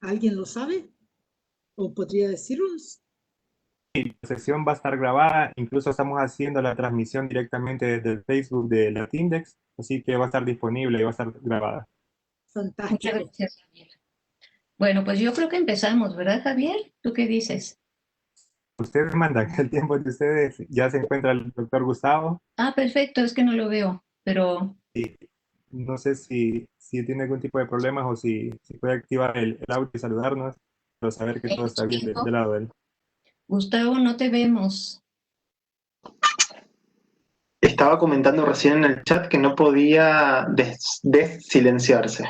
¿Alguien lo sabe? ¿O podría decirnos? La sesión va a estar grabada, incluso estamos haciendo la transmisión directamente desde el Facebook de Latindex, así que va a estar disponible y va a estar grabada. Muchas Fantástico. gracias, Javier. Bueno, pues yo creo que empezamos, ¿verdad, Javier? ¿Tú qué dices? Ustedes mandan el tiempo de ustedes, ya se encuentra el doctor Gustavo, Ah, perfecto, es que no lo veo, pero y no sé si tiene algún tipo de problemas o si puede activar el audio y saludarnos, pero saber que todo está bien del lado de él. Gustavo, no te vemos. Estaba comentando recién en el chat que no podía desilenciarse.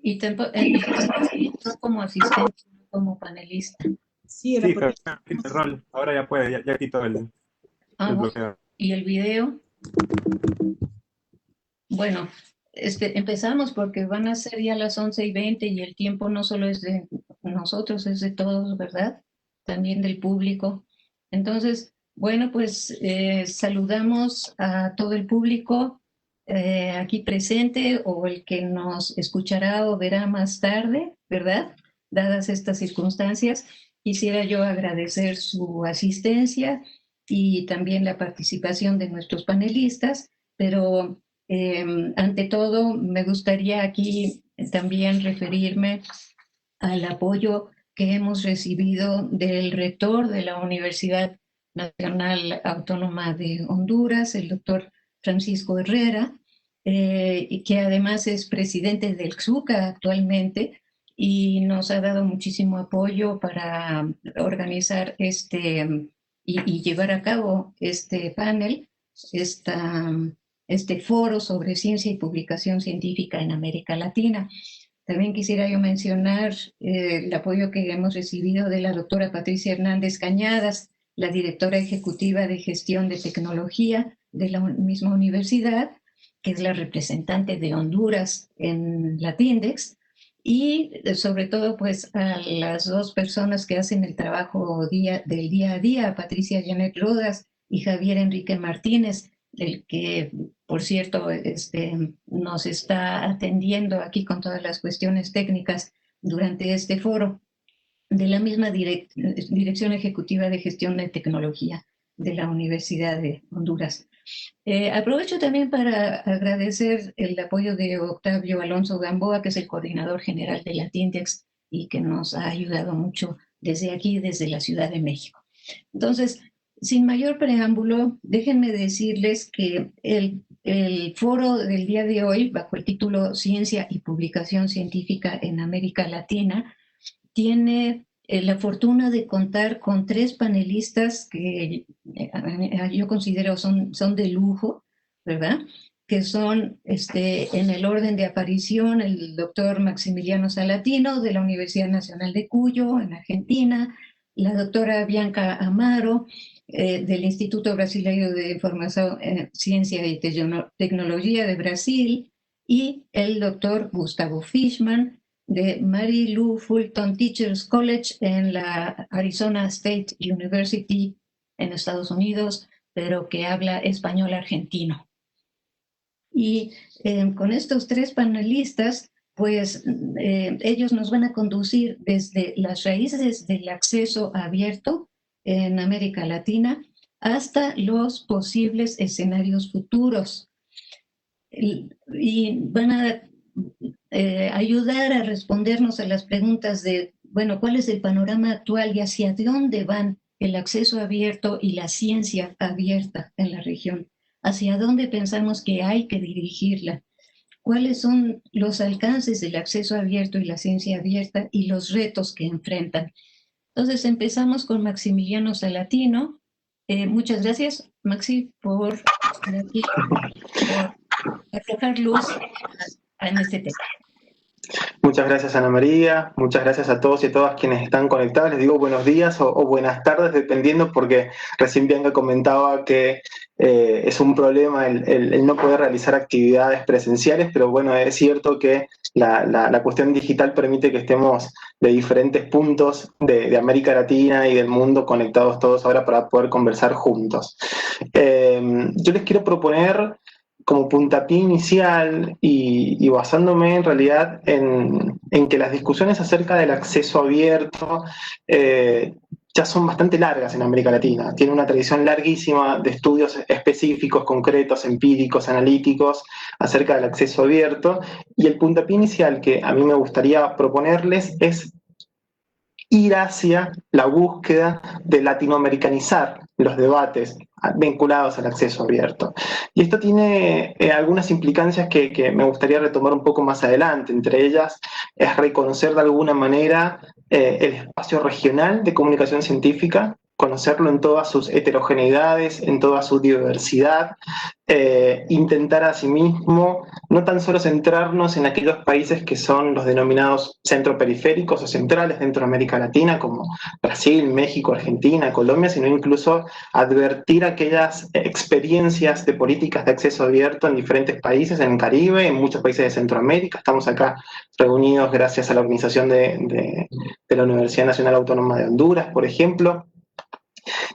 Y estás como asistente, no como panelista. Sí, era Sí, porque el rol, ahora ya puede, ya quitó Ah, el bueno. bloqueo. ¿Y el video? Bueno, empezamos porque van a ser ya las 11:20 y el tiempo no solo es de nosotros, es de todos, ¿verdad? También del público. Entonces, bueno, pues saludamos a todo el público aquí presente o el que nos escuchará o verá más tarde, ¿verdad? Dadas estas circunstancias, quisiera yo agradecer su asistencia y también la participación de nuestros panelistas, pero ante todo, me gustaría aquí también referirme al apoyo que hemos recibido del rector de la Universidad Nacional Autónoma de Honduras, el doctor Francisco Herrera, y que además es presidente del XUCA actualmente y nos ha dado muchísimo apoyo para organizar y llevar a cabo este panel, esta, este foro sobre ciencia y publicación científica en América Latina. También quisiera yo mencionar el apoyo que hemos recibido de la doctora Patricia Hernández Cañadas, la directora ejecutiva de gestión de tecnología de la misma universidad, que es la representante de Honduras en Latindex, y sobre todo pues a las dos personas que hacen el trabajo del día a día, Patricia Janet Rodas y Javier Enrique Martínez, el que por cierto, nos está atendiendo aquí con todas las cuestiones técnicas durante este foro de la misma Dirección Ejecutiva de Gestión de Tecnología de la Universidad de Honduras. Aprovecho también para agradecer el apoyo de Octavio Alonso Gamboa, que es el coordinador general de la TINTEX y que nos ha ayudado mucho desde aquí, desde la Ciudad de México. Entonces, sin mayor preámbulo, déjenme decirles que el foro del día de hoy, bajo el título Ciencia y Publicación Científica en América Latina, tiene la fortuna de contar con tres panelistas que yo considero son de lujo, ¿verdad? Que son en el orden de aparición el doctor Maximiliano Salatino de la Universidad Nacional de Cuyo, en Argentina, la doctora Bianca Amaro del Instituto Brasileiro de Información, Ciencia y Tecnología de Brasil, y el doctor Gustavo Fishman de Mary Lou Fulton Teachers College en la Arizona State University en Estados Unidos, pero que habla español argentino. Y con estos tres panelistas, pues ellos nos van a conducir desde las raíces del acceso abierto en América Latina hasta los posibles escenarios futuros. Y van a ayudar a respondernos a las preguntas de, bueno, ¿cuál es el panorama actual y hacia dónde van el acceso abierto y la ciencia abierta en la región? ¿Hacia dónde pensamos que hay que dirigirla? ¿Cuáles son los alcances del acceso abierto y la ciencia abierta y los retos que enfrentan? Entonces empezamos con Maximiliano Salatino. Muchas gracias, Maxi, por estar aquí, por arrojar luz en este tema. Muchas gracias, Ana María. Muchas gracias a todos y a todas quienes están conectados. Les digo buenos días o buenas tardes, dependiendo, porque recién Bianca comentaba que es un problema el no poder realizar actividades presenciales, pero bueno, es cierto que la cuestión digital permite que estemos de diferentes puntos de América Latina y del mundo conectados todos ahora para poder conversar juntos. Yo les quiero proponer como puntapié inicial y basándome en realidad en que las discusiones acerca del acceso abierto ya son bastante largas en América Latina. Tiene una tradición larguísima de estudios específicos, concretos, empíricos, analíticos acerca del acceso abierto. Y el puntapié inicial que a mí me gustaría proponerles es ir hacia la búsqueda de latinoamericanizar los debates vinculados al acceso abierto. Y esto tiene algunas implicancias que me gustaría retomar un poco más adelante. Entre ellas es reconocer de alguna manera el espacio regional de comunicación científica, conocerlo en todas sus heterogeneidades, en toda su diversidad, intentar asimismo no tan solo centrarnos en aquellos países que son los denominados centroperiféricos o centrales dentro de América Latina, como Brasil, México, Argentina, Colombia, sino incluso advertir aquellas experiencias de políticas de acceso abierto en diferentes países, en el Caribe, en muchos países de Centroamérica. Estamos acá reunidos gracias a la organización de la Universidad Nacional Autónoma de Honduras, por ejemplo.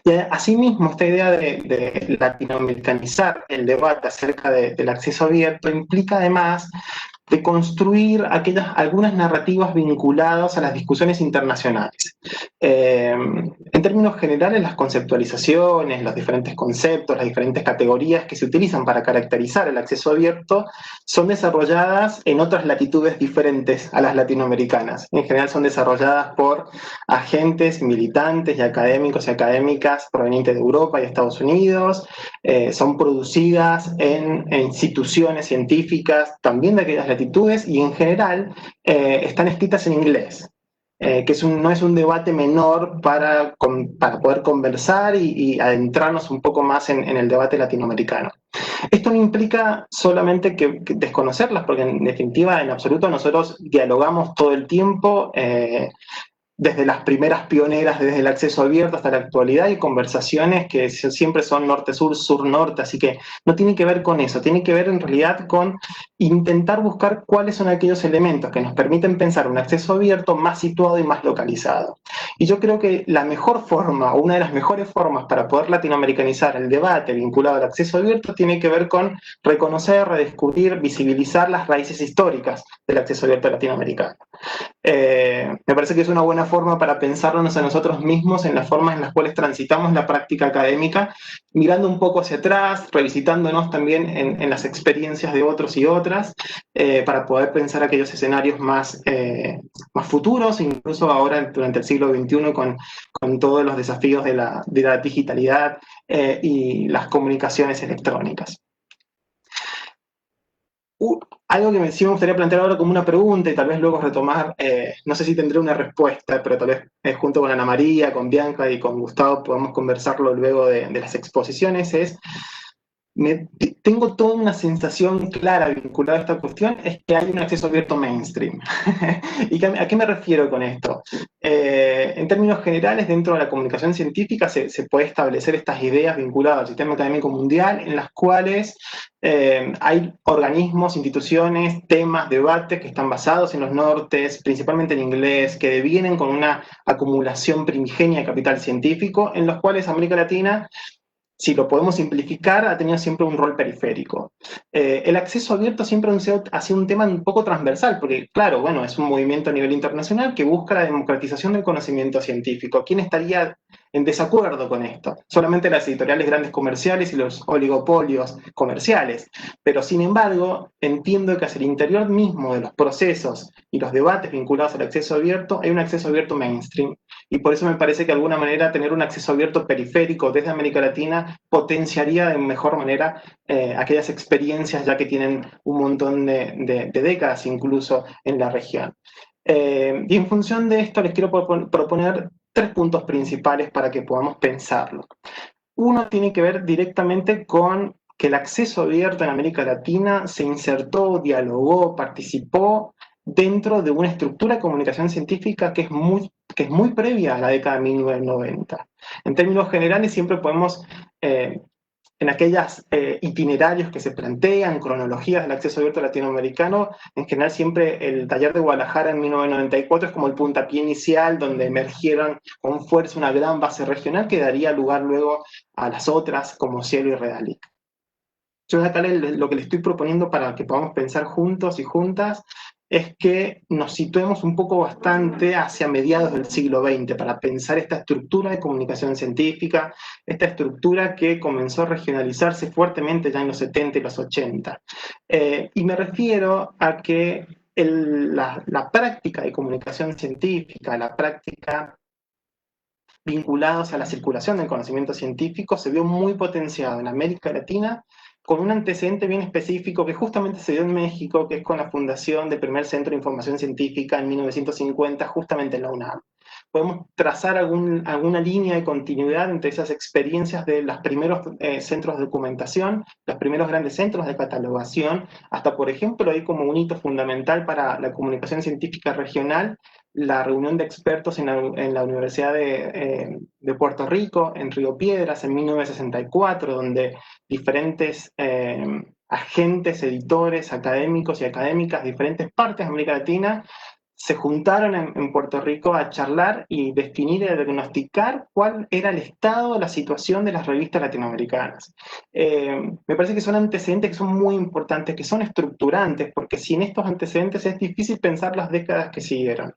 Y asimismo, esta idea de latinoamericanizar el debate acerca del acceso abierto implica además de construir algunas narrativas vinculadas a las discusiones internacionales. En términos generales, las conceptualizaciones, los diferentes conceptos, las diferentes categorías que se utilizan para caracterizar el acceso abierto son desarrolladas en otras latitudes diferentes a las latinoamericanas. En general son desarrolladas por agentes, militantes y académicos y académicas provenientes de Europa y Estados Unidos, son producidas en instituciones científicas también de aquellas latitudes y en general están escritas en inglés. Que no es un debate menor para poder conversar y adentrarnos un poco más en el debate latinoamericano. Esto no implica solamente que desconocerlas, porque en definitiva, en absoluto, nosotros dialogamos todo el tiempo, desde las primeras pioneras, desde el acceso abierto hasta la actualidad, y conversaciones que siempre son norte-sur, sur-norte, así que no tiene que ver con eso, tiene que ver en realidad con intentar buscar cuáles son aquellos elementos que nos permiten pensar un acceso abierto más situado y más localizado. Y yo creo que la mejor forma, o una de las mejores formas para poder latinoamericanizar el debate vinculado al acceso abierto tiene que ver con reconocer, redescubrir, visibilizar las raíces históricas del acceso abierto latinoamericano. Me parece que es una buena forma para pensarnos a nosotros mismos en las formas en las cuales transitamos la práctica académica, mirando un poco hacia atrás, revisitándonos también en las experiencias de otros y otras, para poder pensar aquellos escenarios más futuros, incluso ahora durante el siglo XXI con todos los desafíos de la digitalidad y las comunicaciones electrónicas. Algo que sí me gustaría plantear ahora como una pregunta y tal vez luego retomar, no sé si tendré una respuesta, pero tal vez junto con Ana María, con Bianca y con Gustavo podamos conversarlo luego de las exposiciones, tengo toda una sensación clara vinculada a esta cuestión, es que hay un acceso abierto mainstream. ¿Y a qué me refiero con esto? En términos generales, dentro de la comunicación científica se puede establecer estas ideas vinculadas al sistema académico mundial, en las cuales hay organismos, instituciones, temas, debates que están basados en los nortes, principalmente en inglés, que devienen con una acumulación primigenia de capital científico, en los cuales América Latina, si lo podemos simplificar, ha tenido siempre un rol periférico. El acceso abierto siempre ha sido un tema un poco transversal, porque claro, bueno, es un movimiento a nivel internacional que busca la democratización del conocimiento científico. ¿Quién estaría en desacuerdo con esto? Solamente las editoriales grandes comerciales y los oligopolios comerciales. Pero sin embargo, entiendo que hacia el interior mismo de los procesos y los debates vinculados al acceso abierto, hay un acceso abierto mainstream. Y por eso me parece que de alguna manera tener un acceso abierto periférico desde América Latina potenciaría de mejor manera aquellas experiencias ya que tienen un montón de décadas incluso en la región. Y en función de esto les quiero proponer 3 puntos principales para que podamos pensarlo. Uno tiene que ver directamente con que el acceso abierto en América Latina se insertó, dialogó, participó dentro de una estructura de comunicación científica que es muy previa a la década de 1990. En términos generales siempre podemos, en aquellos itinerarios que se plantean, cronologías del acceso abierto latinoamericano, en general siempre el taller de Guadalajara en 1994 es como el puntapié inicial donde emergieron con fuerza una gran base regional que daría lugar luego a las otras como Cielo y Redalic. Yo acá lo que le estoy proponiendo para que podamos pensar juntos y juntas es que nos situemos un poco bastante hacia mediados del siglo XX para pensar esta estructura de comunicación científica, esta estructura que comenzó a regionalizarse fuertemente ya en los 70 y los 80. Y me refiero a que la práctica de comunicación científica, la práctica vinculados a la circulación del conocimiento científico se vio muy potenciado en América Latina con un antecedente bien específico que justamente se dio en México, que es con la fundación del primer Centro de Información Científica en 1950, justamente en la UNAM. Podemos trazar alguna línea de continuidad entre esas experiencias de los primeros centros de documentación, los primeros grandes centros de catalogación, hasta, por ejemplo, hay como un hito fundamental para la comunicación científica regional, la reunión de expertos en la Universidad de Puerto Rico, en Río Piedras, en 1964, donde diferentes agentes, editores, académicos y académicas de diferentes partes de América Latina se juntaron en Puerto Rico a charlar y definir y diagnosticar cuál era el estado, la situación de las revistas latinoamericanas. Me parece que son antecedentes que son muy importantes, que son estructurantes, porque sin estos antecedentes es difícil pensar las décadas que siguieron.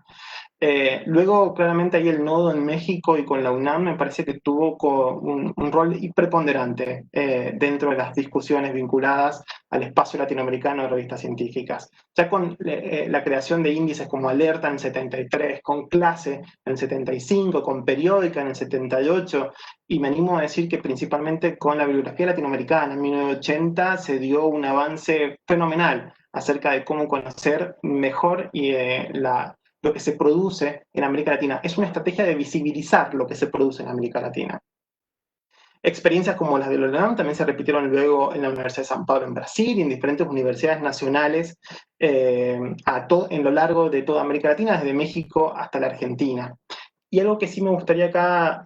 Luego, claramente, hay el nodo en México y con la UNAM me parece que tuvo un rol preponderante dentro de las discusiones vinculadas al espacio latinoamericano de revistas científicas. Ya con la creación de índices como Alerta en el 73, con Clase en el 75, con Periódica en el 78, y me animo a decir que principalmente con la bibliografía latinoamericana en 1980 se dio un avance fenomenal acerca de cómo conocer mejor lo que se produce en América Latina. Es una estrategia de visibilizar lo que se produce en América Latina. Experiencias como las de la UNAM también se repitieron luego en la Universidad de San Pablo en Brasil y en diferentes universidades nacionales en lo largo de toda América Latina, desde México hasta la Argentina. Y algo que sí me gustaría acá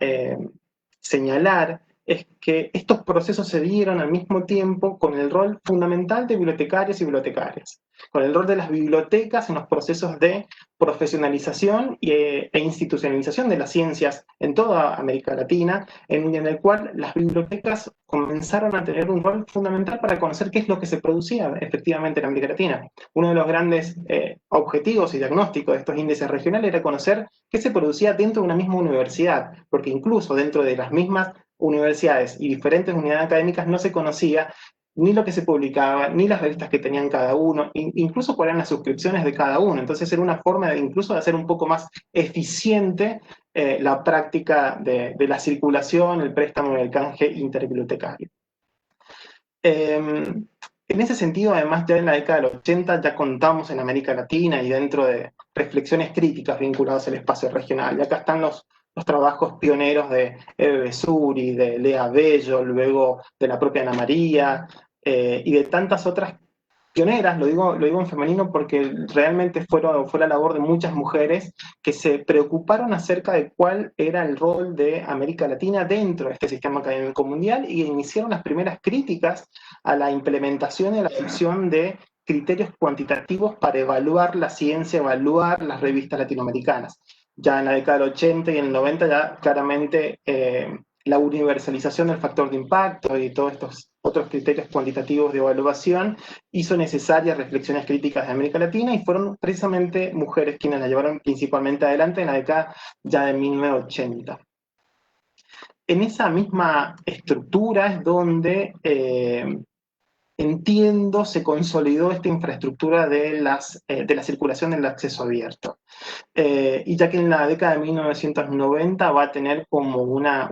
señalar es que estos procesos se dieron al mismo tiempo con el rol fundamental de bibliotecarios y bibliotecarias, con el rol de las bibliotecas en los procesos de profesionalización e institucionalización de las ciencias en toda América Latina, en el cual las bibliotecas comenzaron a tener un rol fundamental para conocer qué es lo que se producía efectivamente en América Latina. Uno de los grandes objetivos y diagnósticos de estos índices regionales era conocer qué se producía dentro de una misma universidad, porque incluso dentro de las mismas universidades y diferentes unidades académicas no se conocía ni lo que se publicaba, ni las revistas que tenían cada uno, incluso cuáles eran las suscripciones de cada uno. Entonces era una forma de incluso de hacer un poco más eficiente la práctica de la circulación, el préstamo y el canje interbibliotecario. En ese sentido, además, ya en la década del 80 ya contamos en América Latina y dentro de reflexiones críticas vinculadas al espacio regional. Y acá están los trabajos pioneros de Eve Besuri, de Lea Bello, luego de la propia Ana María, y de tantas otras pioneras, lo digo en femenino porque realmente fue la labor de muchas mujeres que se preocuparon acerca de cuál era el rol de América Latina dentro de este sistema académico mundial y iniciaron las primeras críticas a la implementación y a la adopción de criterios cuantitativos para evaluar la ciencia, evaluar las revistas latinoamericanas. Ya en la década del 80 y en el 90 ya claramente la universalización del factor de impacto y todos estos otros criterios cuantitativos de evaluación hizo necesarias reflexiones críticas de América Latina y fueron precisamente mujeres quienes la llevaron principalmente adelante en la década ya de 1980. En esa misma estructura es donde entiendo se consolidó esta infraestructura de la circulación del acceso abierto. Y ya que en la década de 1990 va a tener como una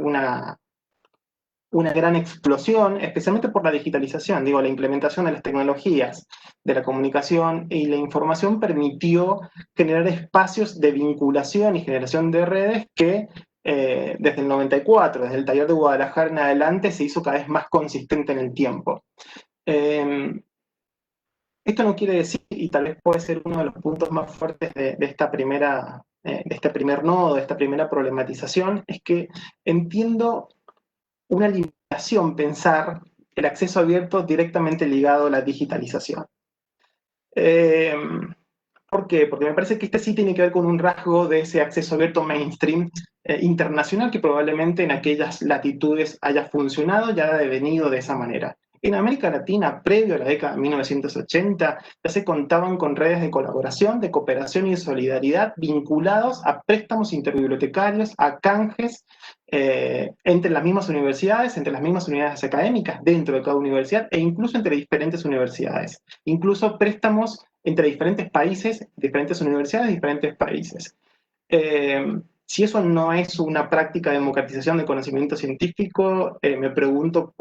gran explosión, especialmente por la digitalización, la implementación de las tecnologías de la comunicación y la información permitió generar espacios de vinculación y generación de redes que desde el 94, desde el taller de Guadalajara en adelante, se hizo cada vez más consistente en el tiempo. Esto no quiere decir, y tal vez puede ser uno de los puntos más fuertes de este primer nodo, de esta primera problematización, es que entiendo una limitación pensar el acceso abierto directamente ligado a la digitalización. ¿Por qué? Porque me parece que este sí tiene que ver con un rasgo de ese acceso abierto mainstream internacional que probablemente en aquellas latitudes haya funcionado y haya devenido de esa manera. En América Latina, previo a la década de 1980, ya se contaban con redes de colaboración, de cooperación y de solidaridad vinculados a préstamos interbibliotecarios, a canjes entre las mismas universidades, entre las mismas unidades académicas, dentro de cada universidad e incluso entre diferentes universidades. Incluso préstamos entre diferentes países, diferentes universidades, diferentes países. Si eso no es una práctica de democratización del conocimiento científico, me pregunto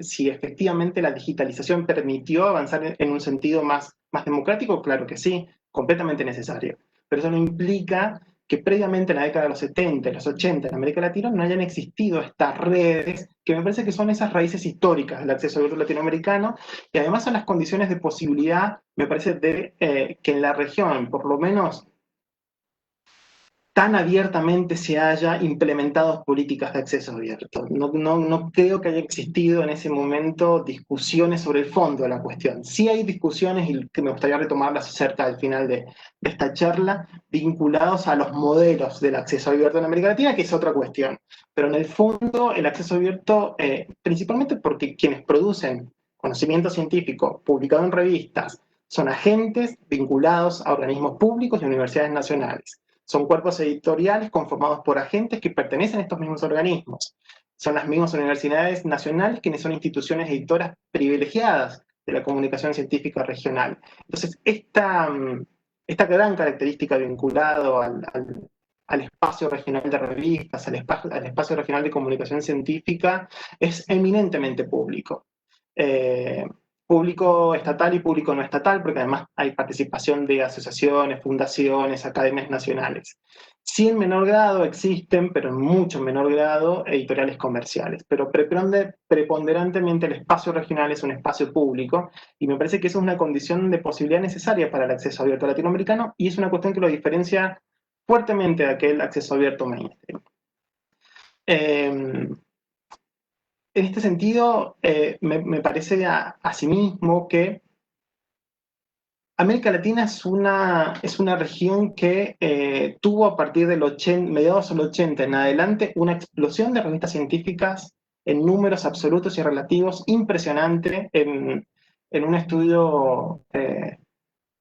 si efectivamente la digitalización permitió avanzar en un sentido más democrático. Claro que sí, completamente necesario. Pero eso no implica que previamente en la década de los 70 y los 80 en América Latina no hayan existido estas redes, que me parece que son esas raíces históricas del acceso abierto latinoamericano, y además son las condiciones de posibilidad, me parece, de que en la región, por lo menos, tan abiertamente se haya implementado políticas de acceso abierto. No creo que haya existido en ese momento discusiones sobre el fondo de la cuestión. Sí hay discusiones, y que me gustaría retomarlas cerca del final de esta charla, vinculados a los modelos del acceso abierto en América Latina, que es otra cuestión. Pero en el fondo, el acceso abierto, principalmente porque quienes producen conocimiento científico publicado en revistas son agentes vinculados a organismos públicos y universidades nacionales. Son cuerpos editoriales conformados por agentes que pertenecen a estos mismos organismos. Son las mismas universidades nacionales quienes son instituciones editoras privilegiadas de la comunicación científica regional. Entonces, esta gran característica vinculada al espacio regional de revistas, al espacio regional de comunicación científica, es eminentemente público. Público estatal y público no estatal, porque además hay participación de asociaciones, fundaciones, academias nacionales. Sí, en menor grado existen, pero en mucho menor grado, editoriales comerciales. Pero preponderantemente el espacio regional es un espacio público, y me parece que eso es una condición de posibilidad necesaria para el acceso abierto latinoamericano, y es una cuestión que lo diferencia fuertemente de aquel acceso abierto mainstream. En este sentido, me parece asimismo que América Latina es una región que tuvo a partir de mediados del 80 en adelante una explosión de revistas científicas en números absolutos y relativos impresionante. En un estudio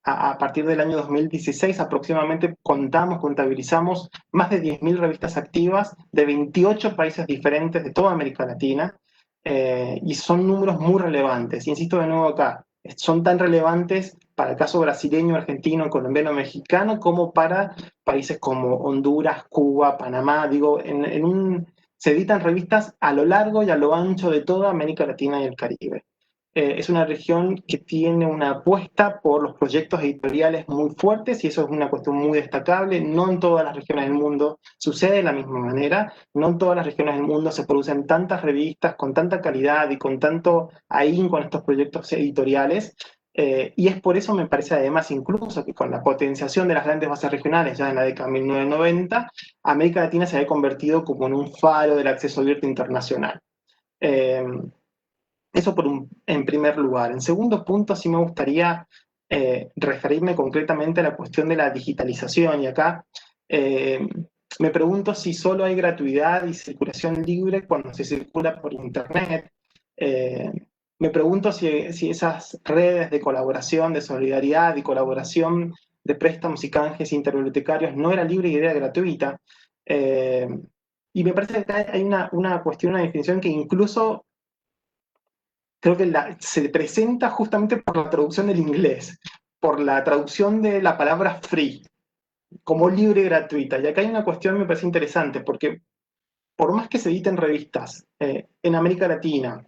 a partir del año 2016 aproximadamente contabilizamos más de 10.000 revistas activas de 28 países diferentes de toda América Latina, y son números muy relevantes. Insisto de nuevo acá, son tan relevantes para el caso brasileño, argentino, colombiano, mexicano, como para países como Honduras, Cuba, Panamá. Digo, se editan revistas a lo largo y a lo ancho de toda América Latina y el Caribe. Es una región que tiene una apuesta por los proyectos editoriales muy fuertes, y eso es una cuestión muy destacable. No en todas las regiones del mundo sucede de la misma manera. No en todas las regiones del mundo se producen tantas revistas con tanta calidad y con tanto ahínco en estos proyectos editoriales. Y es por eso, me parece además, incluso que con la potenciación de las grandes bases regionales ya en la década de 1990, América Latina se había convertido como en un faro del acceso abierto internacional. Eso en primer lugar. En segundo punto, sí me gustaría referirme concretamente a la cuestión de la digitalización, y acá me pregunto si solo hay gratuidad y circulación libre cuando se circula por Internet. Me pregunto si esas redes de colaboración, de solidaridad y colaboración de préstamos y canjes interbibliotecarios no era libre y era gratuita. Y me parece que acá hay una cuestión, una definición que incluso creo que se presenta justamente por la traducción del inglés, por la traducción de la palabra free, como libre y gratuita. Y acá hay una cuestión que me parece interesante, porque por más que se editen revistas en América Latina,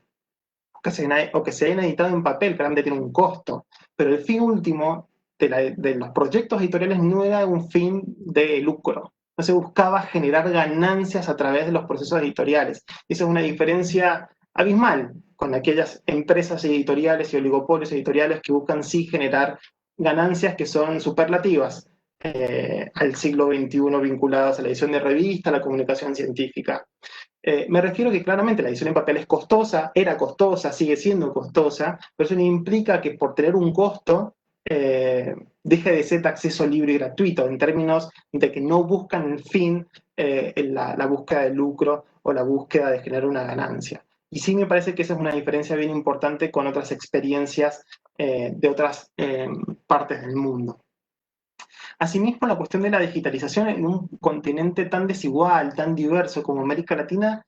o que se hayan editado en papel, claramente tiene un costo, pero el fin último de los proyectos editoriales no era un fin de lucro. No se buscaba generar ganancias a través de los procesos editoriales. Esa es una diferencia abismal con aquellas empresas editoriales y oligopolios editoriales que buscan sí generar ganancias que son superlativas al siglo XXI, vinculadas a la edición de revistas, a la comunicación científica. Me refiero que claramente la edición en papel es costosa, era costosa, sigue siendo costosa, pero eso no implica que por tener un costo deje de ser de acceso libre y gratuito, en términos de que no buscan el fin, la búsqueda de lucro o la búsqueda de generar una ganancia. Y sí me parece que esa es una diferencia bien importante con otras experiencias de otras partes del mundo. Asimismo, la cuestión de la digitalización en un continente tan desigual, tan diverso como América Latina,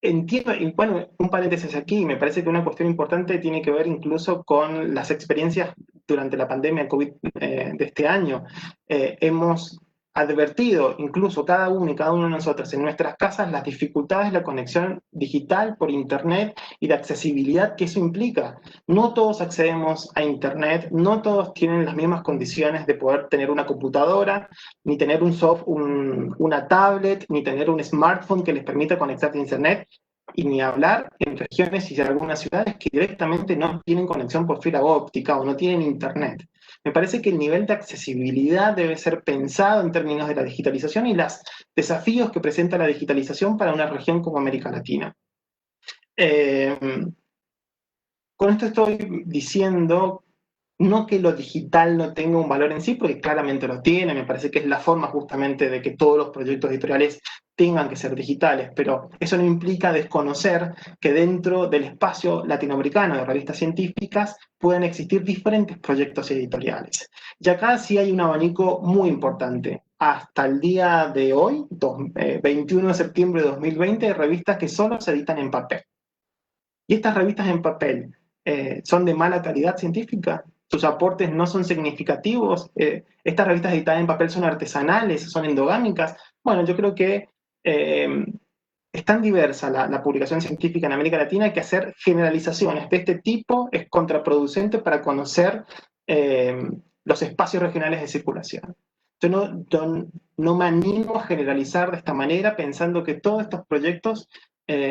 entiendo, y bueno, un paréntesis aquí, me parece que una cuestión importante tiene que ver incluso con las experiencias durante la pandemia COVID de este año. Hemos advertido, incluso cada uno y cada uno de nosotros en nuestras casas, las dificultades de la conexión digital por Internet y la accesibilidad que eso implica. No todos accedemos a Internet, no todos tienen las mismas condiciones de poder tener una computadora, ni tener una tablet, ni tener un smartphone que les permita conectarse a Internet, y ni hablar en regiones y en algunas ciudades que directamente no tienen conexión por fibra óptica o no tienen Internet. Me parece que el nivel de accesibilidad debe ser pensado en términos de la digitalización y los desafíos que presenta la digitalización para una región como América Latina. Con esto estoy diciendo no que lo digital no tenga un valor en sí, porque claramente lo tiene, me parece que es la forma justamente de que todos los proyectos editoriales tengan que ser digitales, pero eso no implica desconocer que dentro del espacio latinoamericano de revistas científicas pueden existir diferentes proyectos editoriales. Y acá sí hay un abanico muy importante. Hasta el día de hoy, 21 de septiembre de 2020, hay revistas que solo se editan en papel. Y estas revistas en papel son de mala calidad científica, sus aportes no son significativos, estas revistas editadas en papel son artesanales, son endogámicas. Bueno, yo creo que es tan diversa la publicación científica en América Latina que hacer generalizaciones de este tipo es contraproducente para conocer los espacios regionales de circulación. Yo no me animo a generalizar de esta manera pensando que todos estos proyectos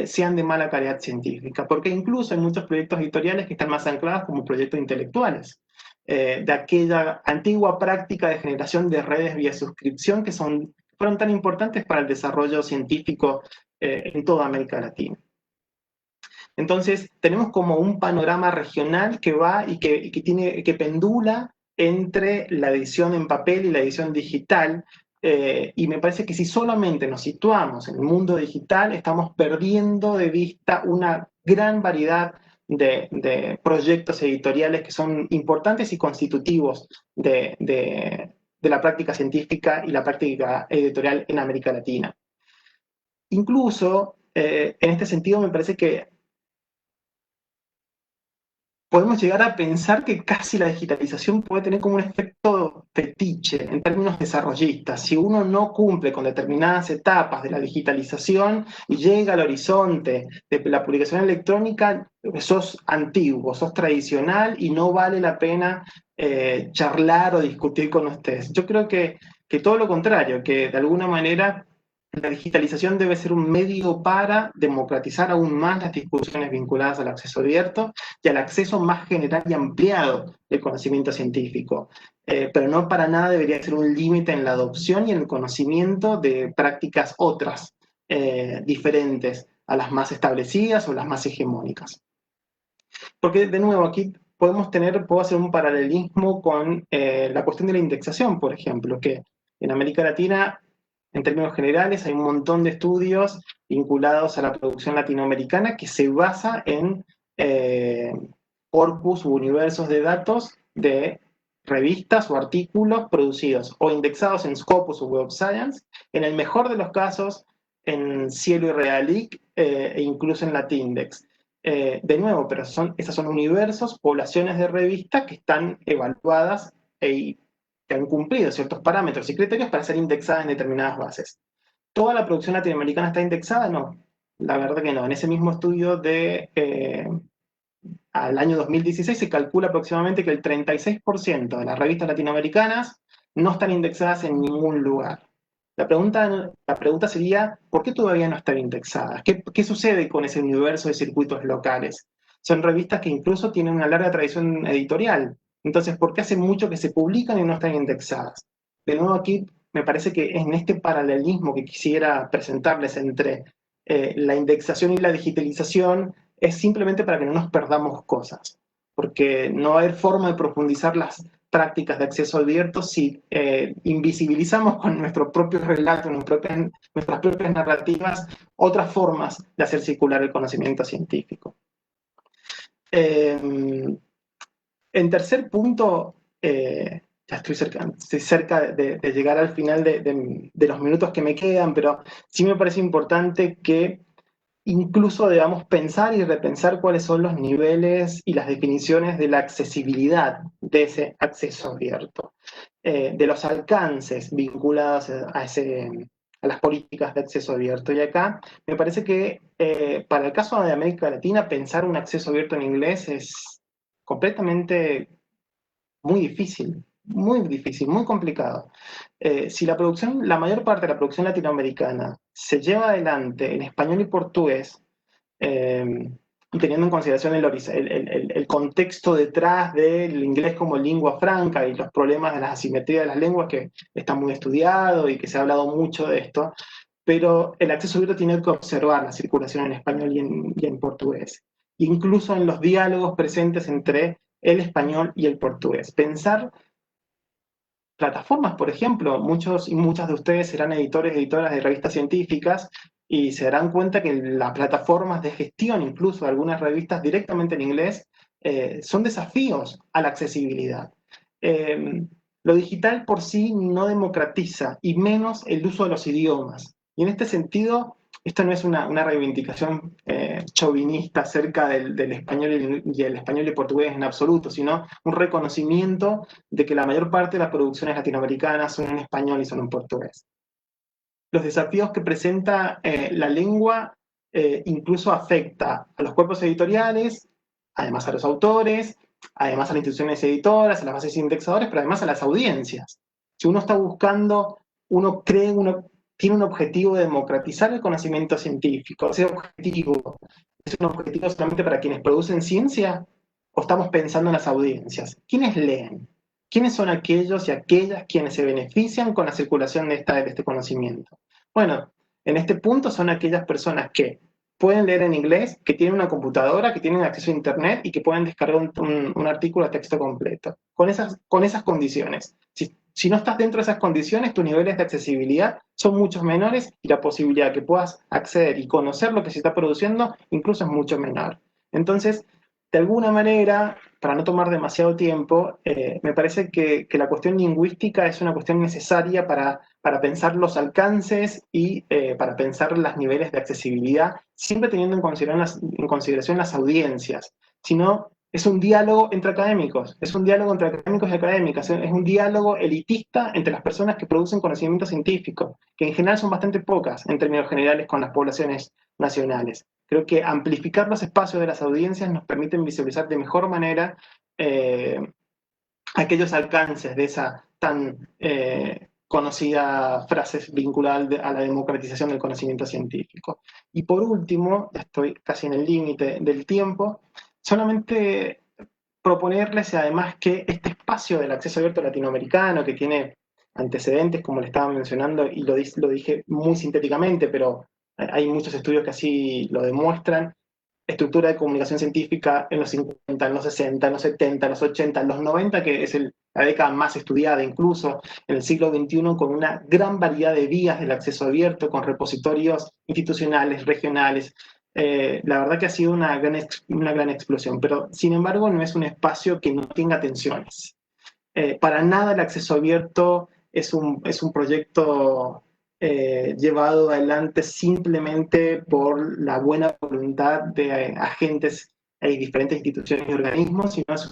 sean de mala calidad científica, porque incluso hay muchos proyectos editoriales que están más anclados como proyectos intelectuales, de aquella antigua práctica de generación de redes vía suscripción que fueron tan importantes para el desarrollo científico en toda América Latina. Entonces, tenemos como un panorama regional que va y que pendula entre la edición en papel y la edición digital, y me parece que si solamente nos situamos en el mundo digital, estamos perdiendo de vista una gran variedad de proyectos editoriales que son importantes y constitutivos de la práctica científica y la práctica editorial en América Latina. Incluso, en este sentido, me parece que podemos llegar a pensar que casi la digitalización puede tener como un efecto fetiche en términos desarrollistas. Si uno no cumple con determinadas etapas de la digitalización y llega al horizonte de la publicación electrónica, sos antiguo, sos tradicional y no vale la pena charlar o discutir con ustedes. Yo creo que todo lo contrario, que de alguna manera la digitalización debe ser un medio para democratizar aún más las discusiones vinculadas al acceso abierto y al acceso más general y ampliado del conocimiento científico. Pero no para nada debería ser un límite en la adopción y en el conocimiento de prácticas otras, diferentes a las más establecidas o las más hegemónicas. Porque, de nuevo, aquí puedo hacer un paralelismo con la cuestión de la indexación, por ejemplo, que en América Latina, en términos generales, hay un montón de estudios vinculados a la producción latinoamericana que se basa en corpus u universos de datos de revistas o artículos producidos o indexados en Scopus o Web of Science, en el mejor de los casos en Cielo y Realic e incluso en Latindex. De nuevo, pero esos son universos, poblaciones de revistas que están evaluadas que han cumplido ciertos parámetros y criterios para ser indexadas en determinadas bases. ¿Toda la producción latinoamericana está indexada? No, la verdad que no. En ese mismo estudio al año 2016 se calcula aproximadamente que el 36% de las revistas latinoamericanas no están indexadas en ningún lugar. La pregunta sería, ¿por qué todavía no están indexadas? ¿Qué sucede con ese universo de circuitos locales? Son revistas que incluso tienen una larga tradición editorial. Entonces, ¿por qué hace mucho que se publican y no están indexadas? De nuevo, aquí me parece que en este paralelismo que quisiera presentarles entre la indexación y la digitalización es simplemente para que no nos perdamos cosas, porque no va a haber forma de profundizar prácticas de acceso abierto si invisibilizamos con nuestro propio relato, nuestras propias narrativas, otras formas de hacer circular el conocimiento científico. En tercer punto, ya estoy cerca de llegar al final de los minutos que me quedan, pero sí me parece importante que incluso debamos pensar y repensar cuáles son los niveles y las definiciones de la accesibilidad de ese acceso abierto, de los alcances vinculados a las políticas de acceso abierto. Y acá me parece que para el caso de América Latina, pensar un acceso abierto en inglés es completamente muy difícil, muy complicado. Si la mayor parte de la producción latinoamericana se lleva adelante en español y portugués, y teniendo en consideración el contexto detrás del inglés como lengua franca y los problemas de la asimetría de las lenguas, que está muy estudiado y que se ha hablado mucho de esto, pero el acceso abierto tiene que observar la circulación en español y en portugués, incluso en los diálogos presentes entre el español y el portugués. Pensar plataformas, por ejemplo, muchos y muchas de ustedes serán editores y editoras de revistas científicas y se darán cuenta que las plataformas de gestión, incluso de algunas revistas directamente en inglés, son desafíos a la accesibilidad. Lo digital por sí no democratiza, y menos el uso de los idiomas. Y en este sentido, esto no es una reivindicación chauvinista acerca del español y el español y portugués en absoluto, sino un reconocimiento de que la mayor parte de las producciones latinoamericanas son en español y son en portugués. Los desafíos que presenta la lengua incluso afecta a los cuerpos editoriales, además a los autores, además a las instituciones editoras, a las bases indexadoras, pero además a las audiencias. Si uno está buscando, tiene un objetivo de democratizar el conocimiento científico. ¿Ese objetivo es un objetivo solamente para quienes producen ciencia? ¿O estamos pensando en las audiencias? ¿Quiénes leen? ¿Quiénes son aquellos y aquellas quienes se benefician con la circulación de este conocimiento? Bueno, en este punto son aquellas personas que pueden leer en inglés, que tienen una computadora, que tienen acceso a internet y que pueden descargar un artículo a texto completo. Con esas condiciones. Si no estás dentro de esas condiciones, tus niveles de accesibilidad son mucho menores y la posibilidad de que puedas acceder y conocer lo que se está produciendo incluso es mucho menor. Entonces, de alguna manera, para no tomar demasiado tiempo, me parece que la cuestión lingüística es una cuestión necesaria para pensar los alcances y para pensar los niveles de accesibilidad, siempre teniendo en consideración las audiencias. Si no, es un diálogo entre académicos, es un diálogo entre académicos y académicas, es un diálogo elitista entre las personas que producen conocimiento científico, que en general son bastante pocas en términos generales con las poblaciones nacionales. Creo que amplificar los espacios de las audiencias nos permiten visualizar de mejor manera aquellos alcances de esa tan conocida frase vinculada a la democratización del conocimiento científico. Y por último, ya estoy casi en el límite del tiempo, solamente proponerles además que este espacio del acceso abierto latinoamericano, que tiene antecedentes, como le estaba mencionando, y lo dije muy sintéticamente, pero hay muchos estudios que así lo demuestran, estructura de comunicación científica en los 50, en los 60, en los 70, en los 80, en los 90, que es la década más estudiada incluso, en el siglo XXI, con una gran variedad de vías del acceso abierto, con repositorios institucionales, regionales. La verdad que ha sido una gran explosión, pero sin embargo no es un espacio que no tenga tensiones. Para nada el acceso abierto es un proyecto llevado adelante simplemente por la buena voluntad de agentes y diferentes instituciones y organismos, sino es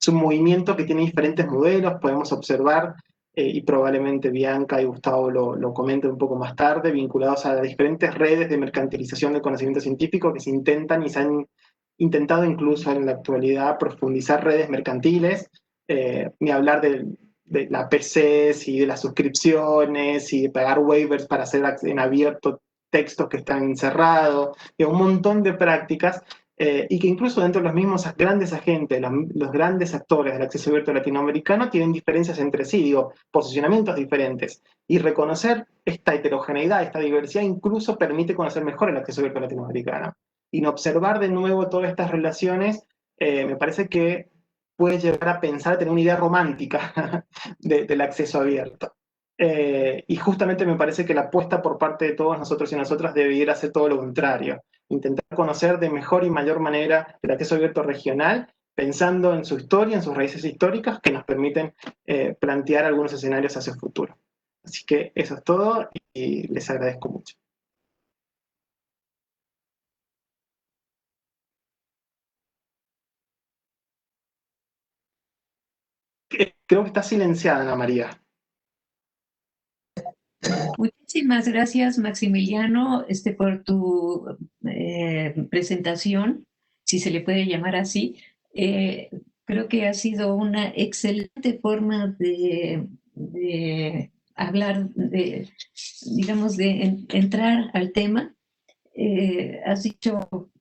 un movimiento que tiene diferentes modelos. Podemos observar, y probablemente Bianca y Gustavo lo comenten un poco más tarde, vinculados a las diferentes redes de mercantilización del conocimiento científico que se intentan y se han intentado incluso en la actualidad profundizar redes mercantiles, ni hablar de la PCs y de las suscripciones y de pagar waivers para hacer en abierto textos que están encerrados, y un montón de prácticas, y que incluso dentro de los mismos grandes agentes, los grandes actores del acceso abierto latinoamericano tienen diferencias entre sí, posicionamientos diferentes, y reconocer esta heterogeneidad, esta diversidad, incluso permite conocer mejor el acceso abierto latinoamericano. Y observar de nuevo todas estas relaciones, me parece que puede llevar a pensar, a tener una idea romántica del acceso abierto. Y justamente me parece que la apuesta por parte de todos nosotros y nosotras debería hacer todo lo contrario, intentar conocer de mejor y mayor manera el acceso abierto regional, pensando en su historia, en sus raíces históricas, que nos permiten plantear algunos escenarios hacia el futuro. Así que eso es todo y les agradezco mucho. Creo que está silenciada, Ana María. Muchísimas gracias, Maximiliano, por tu presentación, si se le puede llamar así. Creo que ha sido una excelente forma de hablar, digamos, de entrar al tema. Has dicho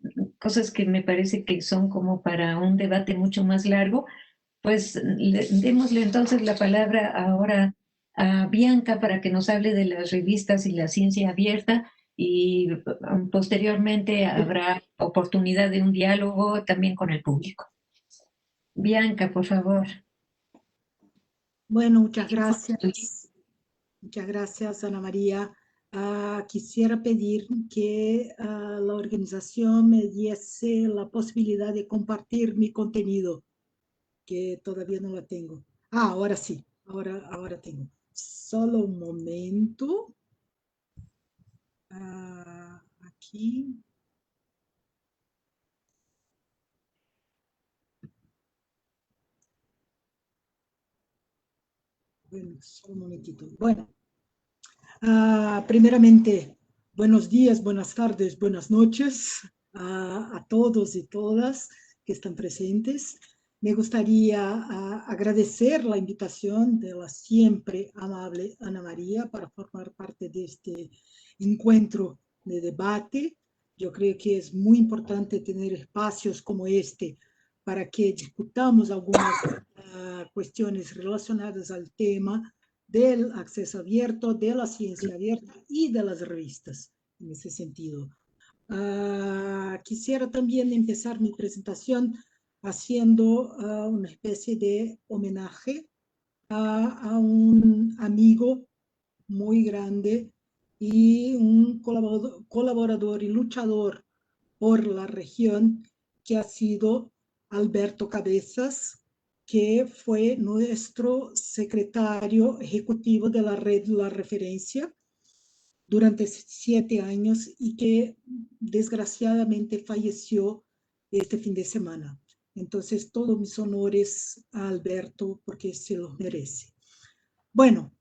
cosas que me parece que son como para un debate mucho más largo. Pues démosle entonces la palabra ahora a Bianca para que nos hable de las revistas y la ciencia abierta, y posteriormente habrá oportunidad de un diálogo también con el público. Bianca, por favor. Bueno, muchas gracias. Muchas gracias, Ana María. Quisiera pedir que la organización me diese la posibilidad de compartir mi contenido, que todavía no la tengo. Ahora sí, ahora tengo. Solo un momento. Aquí. Bueno, solo un momentito. Bueno, primeramente, buenos días, buenas tardes, buenas noches a todos y todas que están presentes. Me gustaría agradecer la invitación de la siempre amable Ana María para formar parte de este encuentro de debate. Yo creo que es muy importante tener espacios como este para que discutamos algunas cuestiones relacionadas al tema del acceso abierto, de la ciencia abierta y de las revistas, en ese sentido. Quisiera también empezar mi presentación haciendo una especie de homenaje a un amigo muy grande y un colaborador y luchador por la región, que ha sido Alberto Cabezas, que fue nuestro secretario ejecutivo de la red La Referencia durante 7 años y que desgraciadamente falleció este fin de semana. Entonces, todos mis honores a Alberto porque se los merece. Bueno,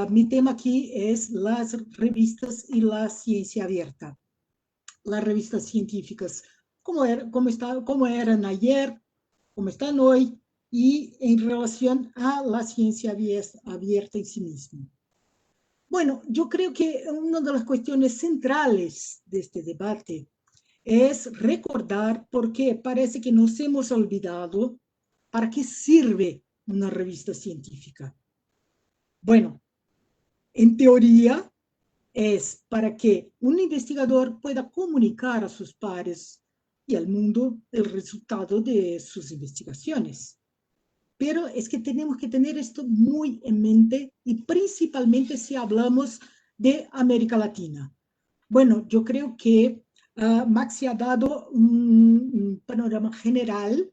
mi tema aquí es las revistas y la ciencia abierta. Las revistas científicas, cómo eran ayer, cómo están hoy, y en relación a la ciencia abierta en sí misma. Bueno, yo creo que una de las cuestiones centrales de este debate es recordar, porque parece que nos hemos olvidado, para qué sirve una revista científica. Bueno, en teoría es para que un investigador pueda comunicar a sus pares y al mundo el resultado de sus investigaciones. Pero es que tenemos que tener esto muy en mente, y principalmente si hablamos de América Latina. Bueno, yo creo que Maxi ha dado un panorama general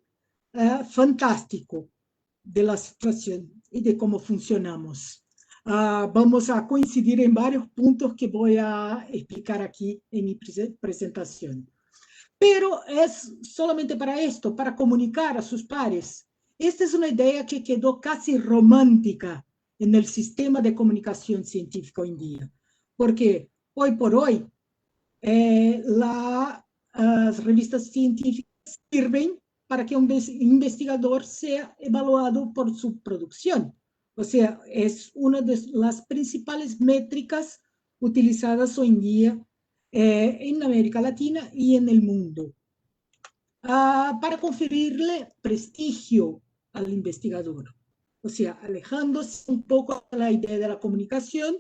fantástico de la situación y de cómo funcionamos. Vamos a coincidir en varios puntos que voy a explicar aquí en mi presentación. Pero es solamente para esto, para comunicar a sus pares. Esta es una idea que quedó casi romántica en el sistema de comunicación científica hoy en día, porque hoy por hoy las revistas científicas sirven para que un investigador sea evaluado por su producción. O sea, es una de las principales métricas utilizadas hoy en día en América Latina y en el mundo, para conferirle prestigio al investigador. O sea, alejándose un poco de la idea de la comunicación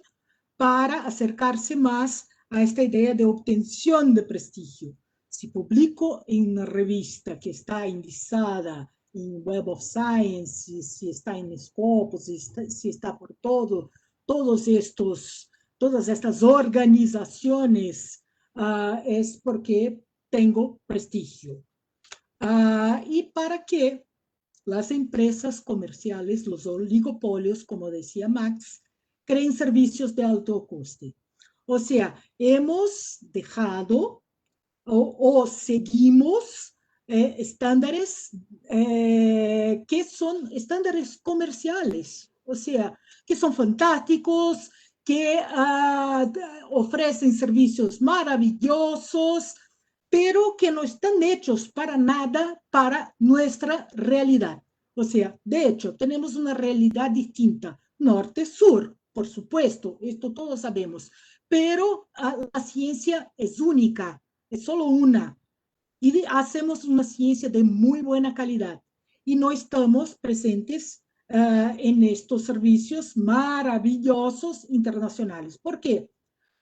para acercarse más a esta idea de obtención de prestigio. Si publico en una revista que está indexada en Web of Science, si está en Scopus, si está por todas estas organizaciones, es porque tengo prestigio. Y para que las empresas comerciales, los oligopolios, como decía Max, creen servicios de alto coste. O sea, hemos dejado o seguimos estándares que son estándares comerciales, o sea, que son fantásticos, que ofrecen servicios maravillosos, pero que no están hechos para nada para nuestra realidad. O sea, de hecho, tenemos una realidad distinta, norte-sur, por supuesto, esto todos sabemos, pero la ciencia es única, es solo una, y hacemos una ciencia de muy buena calidad, y no estamos presentes en estos servicios maravillosos internacionales. ¿Por qué?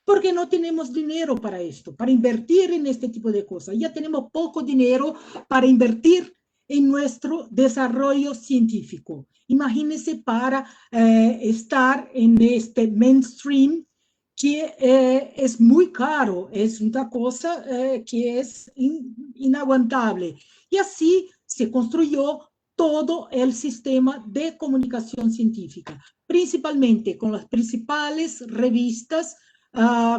Porque no tenemos dinero para esto, para invertir en este tipo de cosas. Ya tenemos poco dinero para invertir en nuestro desarrollo científico. Imagínense para estar en este mainstream que es muy caro, es una cosa que es inaguantable. Y así se construyó todo el sistema de comunicación científica, principalmente con las principales revistas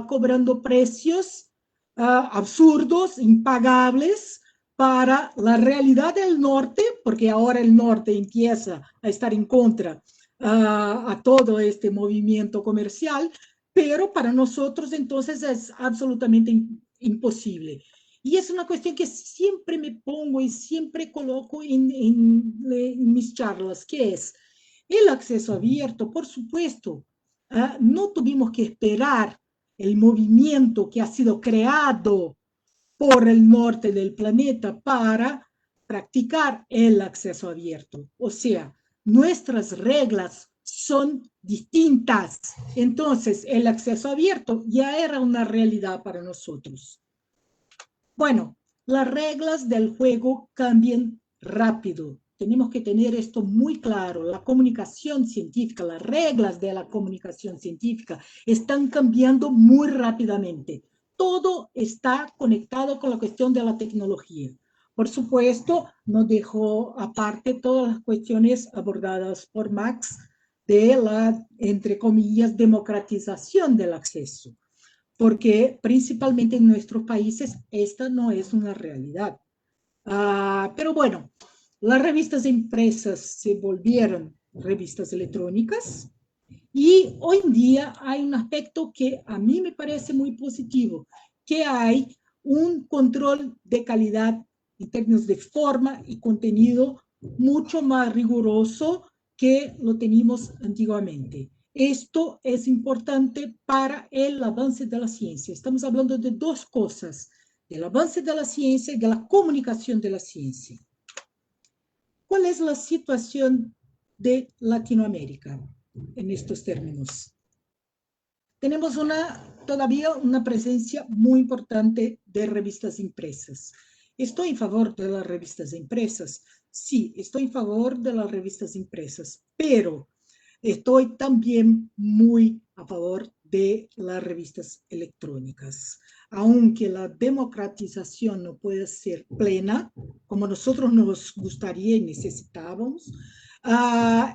cobrando precios absurdos, impagables para la realidad del norte, porque ahora el norte empieza a estar en contra a todo este movimiento comercial, pero para nosotros entonces es absolutamente imposible. Y es una cuestión que siempre me pongo y siempre coloco en mis charlas, que es el acceso abierto, por supuesto. No tuvimos que esperar el movimiento que ha sido creado por el norte del planeta para practicar el acceso abierto. O sea, nuestras reglas son distintas. Entonces, el acceso abierto ya era una realidad para nosotros. Bueno, las reglas del juego cambian rápido. Tenemos que tener esto muy claro. La comunicación científica, las reglas de la comunicación científica están cambiando muy rápidamente. Todo está conectado con la cuestión de la tecnología. Por supuesto, no dejo aparte todas las cuestiones abordadas por Max de la, entre comillas, democratización del acceso, porque principalmente en nuestros países esta no es una realidad. Pero bueno, las revistas impresas se volvieron revistas electrónicas y hoy en día hay un aspecto que a mí me parece muy positivo, que hay un control de calidad en términos de forma y contenido mucho más riguroso que lo teníamos antiguamente. Esto es importante para el avance de la ciencia. Estamos hablando de dos cosas, del avance de la ciencia y de la comunicación de la ciencia. ¿Cuál es la situación de Latinoamérica en estos términos? Tenemos todavía una presencia muy importante de revistas impresas. ¿Estoy en favor de las revistas impresas? Sí, estoy en favor de las revistas impresas, pero estoy también muy a favor de las revistas electrónicas. Aunque la democratización no puede ser plena, como nosotros nos gustaría y necesitábamos,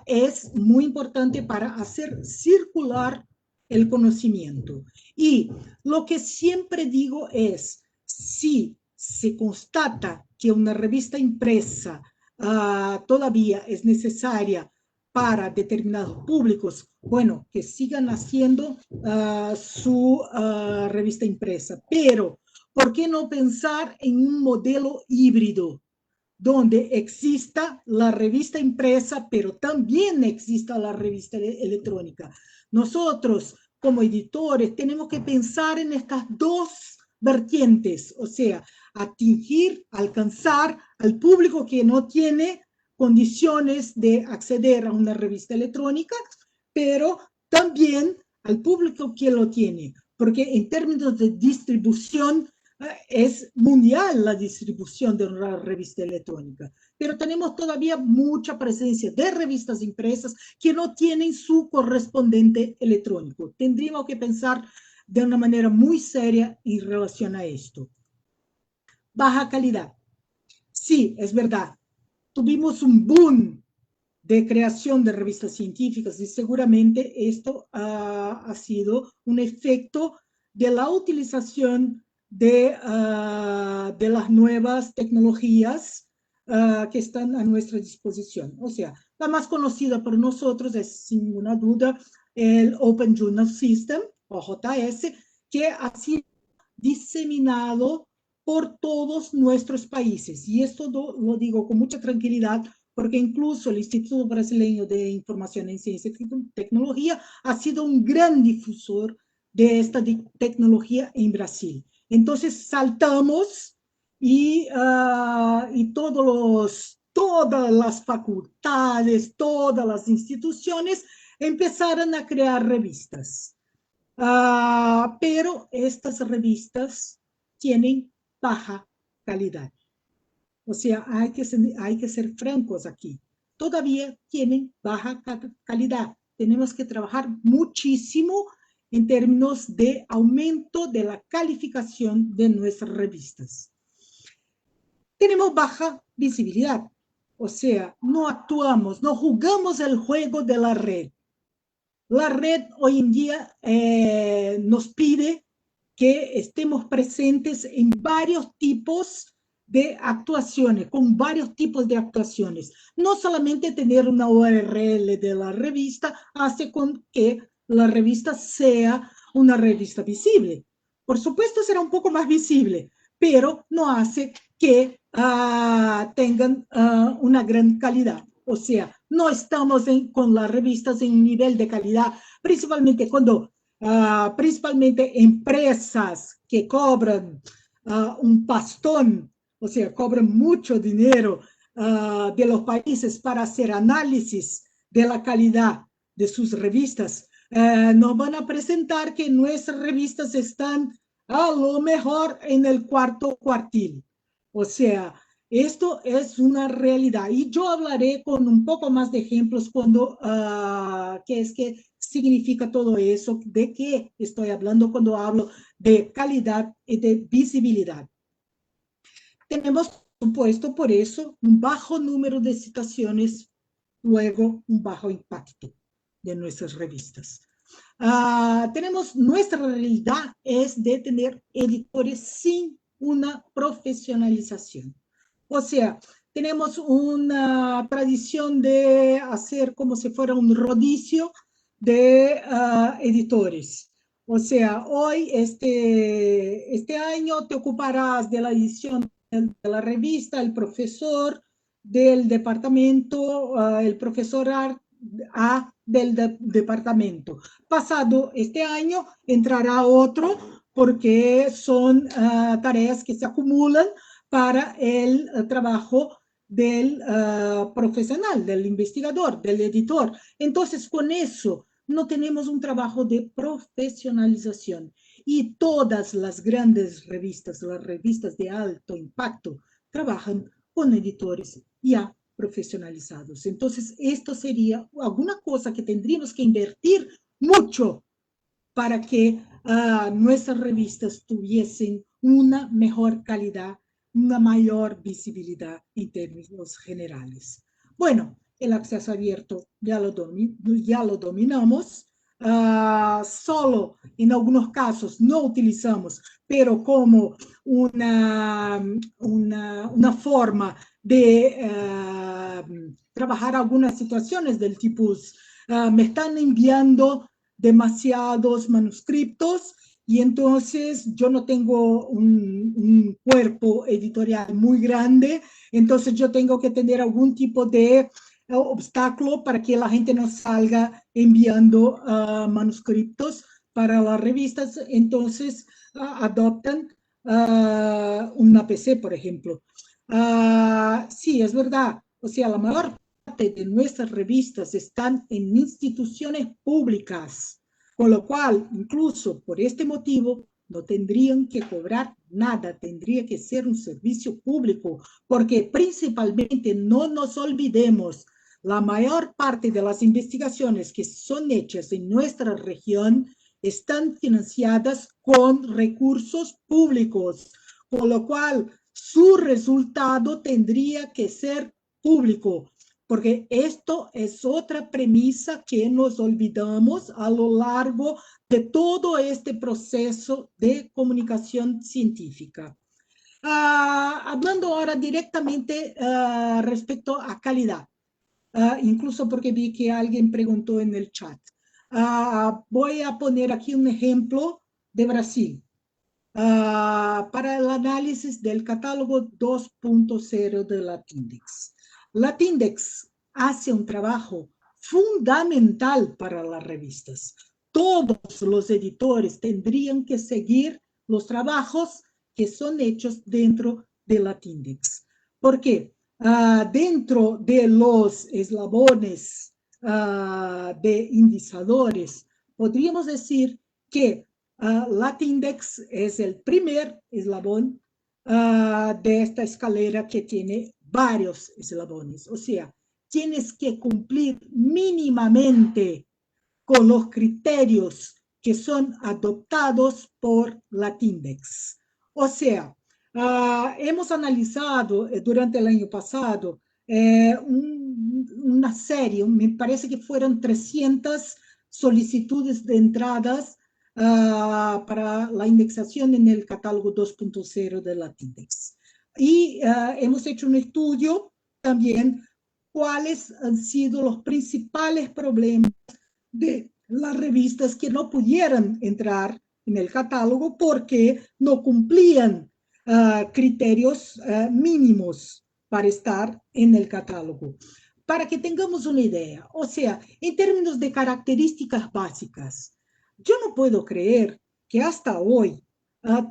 es muy importante para hacer circular el conocimiento. Y lo que siempre digo es, si se constata que una revista impresa todavía es necesaria para determinados públicos, bueno, que sigan haciendo su revista impresa. Pero, ¿por qué no pensar en un modelo híbrido donde exista la revista impresa, pero también exista la revista electrónica? Nosotros, como editores, tenemos que pensar en estas dos vertientes, o sea, atingir, alcanzar al público que no tiene condiciones de acceder a una revista electrónica, pero también al público que lo tiene, porque en términos de distribución es mundial la distribución de una revista electrónica, pero tenemos todavía mucha presencia de revistas impresas que no tienen su correspondiente electrónico. Tendríamos que pensar de una manera muy seria en relación a esto. Baja calidad. Sí, es verdad. Tuvimos un boom de creación de revistas científicas y seguramente esto ha sido un efecto de la utilización de las nuevas tecnologías que están a nuestra disposición. O sea, la más conocida por nosotros es, sin ninguna duda, el Open Journal System, o JS, que ha sido diseminado por todos nuestros países. Y esto lo digo con mucha tranquilidad, porque incluso el Instituto Brasileño de Información en Ciencia y Tecnología ha sido un gran difusor de esta tecnología en Brasil. Entonces saltamos y todas las facultades, todas las instituciones empezaron a crear revistas. Pero estas revistas tienen baja calidad. O sea, hay que ser francos aquí. Todavía tienen baja calidad. Tenemos que trabajar muchísimo en términos de aumento de la calificación de nuestras revistas. Tenemos baja visibilidad. O sea, no actuamos, no jugamos el juego de la red. La red hoy en día nos pide que estemos presentes en varios tipos de actuaciones, con varios tipos de actuaciones. No solamente tener una URL de la revista hace con que la revista sea una revista visible. Por supuesto será un poco más visible, pero no hace que tengan una gran calidad. O sea, no estamos con las revistas en nivel de calidad, principalmente cuando principalmente empresas que cobran un pastón, o sea, cobran mucho dinero de los países para hacer análisis de la calidad de sus revistas, nos van a presentar que nuestras revistas están a lo mejor en el cuarto cuartil. O sea, esto es una realidad y yo hablaré con un poco más de ejemplos cuando, qué significa todo eso, de qué estoy hablando cuando hablo de calidad y de visibilidad. Tenemos, por supuesto, por eso, un bajo número de citaciones, luego un bajo impacto de nuestras revistas. Tenemos, nuestra realidad es de tener editores sin una profesionalización. O sea, tenemos una tradición de hacer como si fuera un rodicio de editores. O sea, hoy, este año, te ocuparás de la edición de la revista, el profesor del departamento, el profesor A del departamento. Pasado este año, entrará otro, porque son tareas que se acumulan para el trabajo del profesional, del investigador, del editor. Entonces, con eso no tenemos un trabajo de profesionalización. Y todas las grandes revistas, las revistas de alto impacto, trabajan con editores ya profesionalizados. Entonces, esto sería alguna cosa que tendríamos que invertir mucho para que nuestras revistas tuviesen una mejor calidad, una mayor visibilidad en términos generales. Bueno, el acceso abierto ya lo dominamos. Solo en algunos casos no utilizamos, pero como una forma de trabajar algunas situaciones del tipo, me están enviando demasiados manuscritos y entonces yo no tengo un cuerpo editorial muy grande, entonces yo tengo que tener algún tipo de obstáculo para que la gente no salga enviando manuscritos para las revistas, entonces adoptan una PC, por ejemplo. Sí, es verdad, o sea, la mayor parte de nuestras revistas están en instituciones públicas, con lo cual, incluso por este motivo, no tendrían que cobrar nada, tendría que ser un servicio público, porque principalmente no nos olvidemos, la mayor parte de las investigaciones que son hechas en nuestra región están financiadas con recursos públicos, con lo cual su resultado tendría que ser público, porque esto es otra premisa que nos olvidamos a lo largo de todo este proceso de comunicación científica. Hablando ahora directamente respecto a calidad, incluso porque vi que alguien preguntó en el chat. Voy a poner aquí un ejemplo de Brasil. Para el análisis del catálogo 2.0 de Latindex. Latindex hace un trabajo fundamental para las revistas. Todos los editores tendrían que seguir los trabajos que son hechos dentro de Latindex. ¿Por qué? Dentro de los eslabones de indicadores, podríamos decir que Latindex es el primer eslabón de esta escalera que tiene varios eslabones. O sea, tienes que cumplir mínimamente con los criterios que son adoptados por Latindex. O sea, hemos analizado durante el año pasado una serie, me parece que fueron 300 solicitudes de entradas para la indexación en el catálogo 2.0 de Latindex. Y hemos hecho un estudio también cuáles han sido los principales problemas de las revistas que no pudieran entrar en el catálogo porque no cumplían criterios mínimos para estar en el catálogo. Para que tengamos una idea, o sea, en términos de características básicas, yo no puedo creer que hasta hoy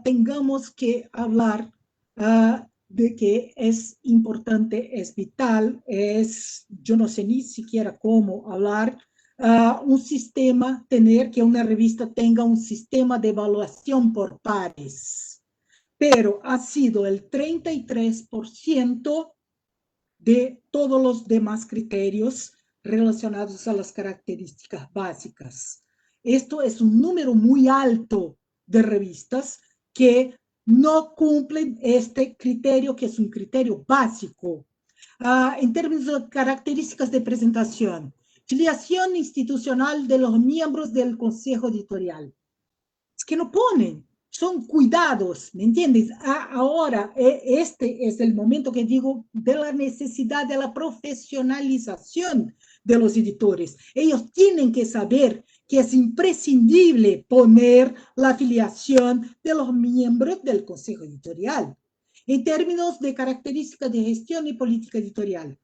tengamos que hablar de que es importante, es vital, yo no sé ni siquiera cómo hablar, un sistema, tener que una revista tenga un sistema de evaluación por pares, pero ha sido el 33% de todos los demás criterios relacionados a las características básicas. Esto es un número muy alto de revistas que no cumplen este criterio, que es un criterio básico. En términos de características de presentación, filiación institucional de los miembros del consejo editorial. Es que no ponen, son cuidados, ¿me entiendes? Ahora, este es el momento que digo de la necesidad de la profesionalización de los editores. Ellos tienen que saber que es imprescindible poner la afiliación de los miembros del consejo editorial. En términos de características de gestión y política editorial,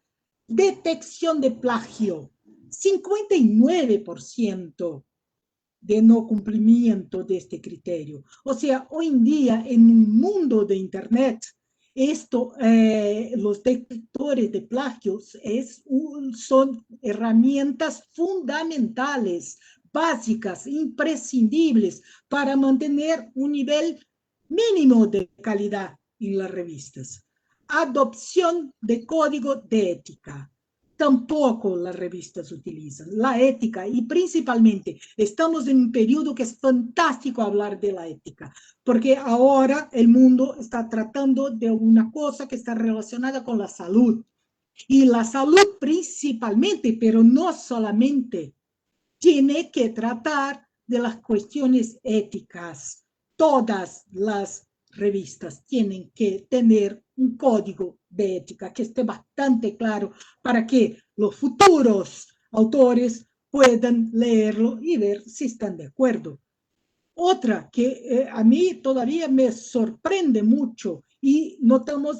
detección de plagio, 59% de no cumplimiento de este criterio. O sea, hoy en día, en un mundo de Internet, los detectores de plagios son herramientas fundamentales, básicas, imprescindibles para mantener un nivel mínimo de calidad en las revistas. Adopción de código de ética. Tampoco las revistas utilizan la ética y principalmente estamos en un periodo que es fantástico hablar de la ética, porque ahora el mundo está tratando de una cosa que está relacionada con la salud y la salud principalmente, pero no solamente, tiene que tratar de las cuestiones éticas. Todas las revistas tienen que tener un código de ética que esté bastante claro para que los futuros autores puedan leerlo y ver si están de acuerdo. Otra que a mí todavía me sorprende mucho y notamos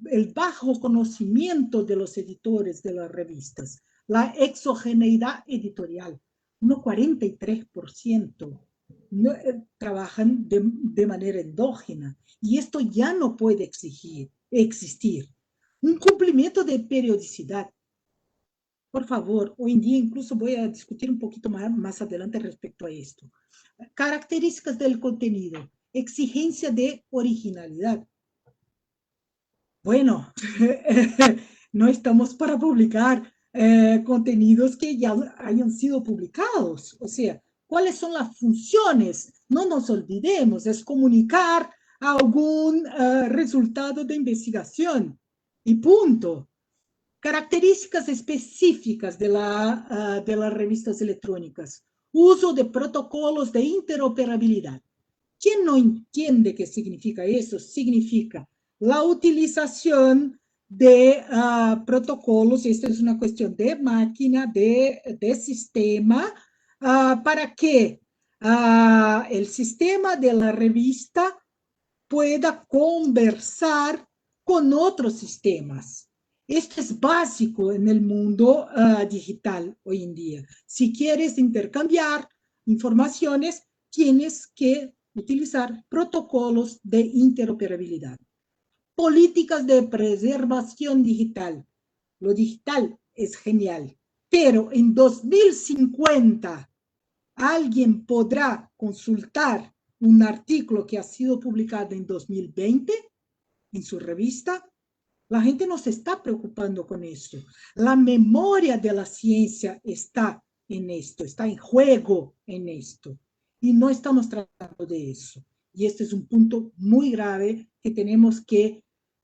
el bajo conocimiento de los editores de las revistas, la exogeneidad editorial. 43% trabajan de manera endógena y esto ya no puede existir. Un cumplimiento de periodicidad. Por favor, hoy en día incluso voy a discutir un poquito más adelante respecto a esto. Características del contenido. exigencia de originalidad. Bueno, no estamos para publicar contenidos que ya hayan sido publicados. O sea, ¿cuáles son las funciones? No nos olvidemos, es comunicar algún resultado de investigación y punto. Características específicas de las revistas electrónicas. Uso de protocolos de interoperabilidad. ¿Quién no entiende qué significa eso? Significa la utilización de protocolos, esta es una cuestión de máquina, de sistema, para que el sistema de la revista pueda conversar con otros sistemas. Esto es básico en el mundo digital hoy en día. Si quieres intercambiar informaciones, tienes que utilizar protocolos de interoperabilidad. Políticas de preservación digital. Lo digital es genial, pero en 2050 alguien podrá consultar un artículo que ha sido publicado en 2020 en su revista. La gente no se está preocupando con eso. La memoria de la ciencia está en esto, está en juego en esto. Y no estamos tratando de eso. Y este es un punto muy grave que tenemos que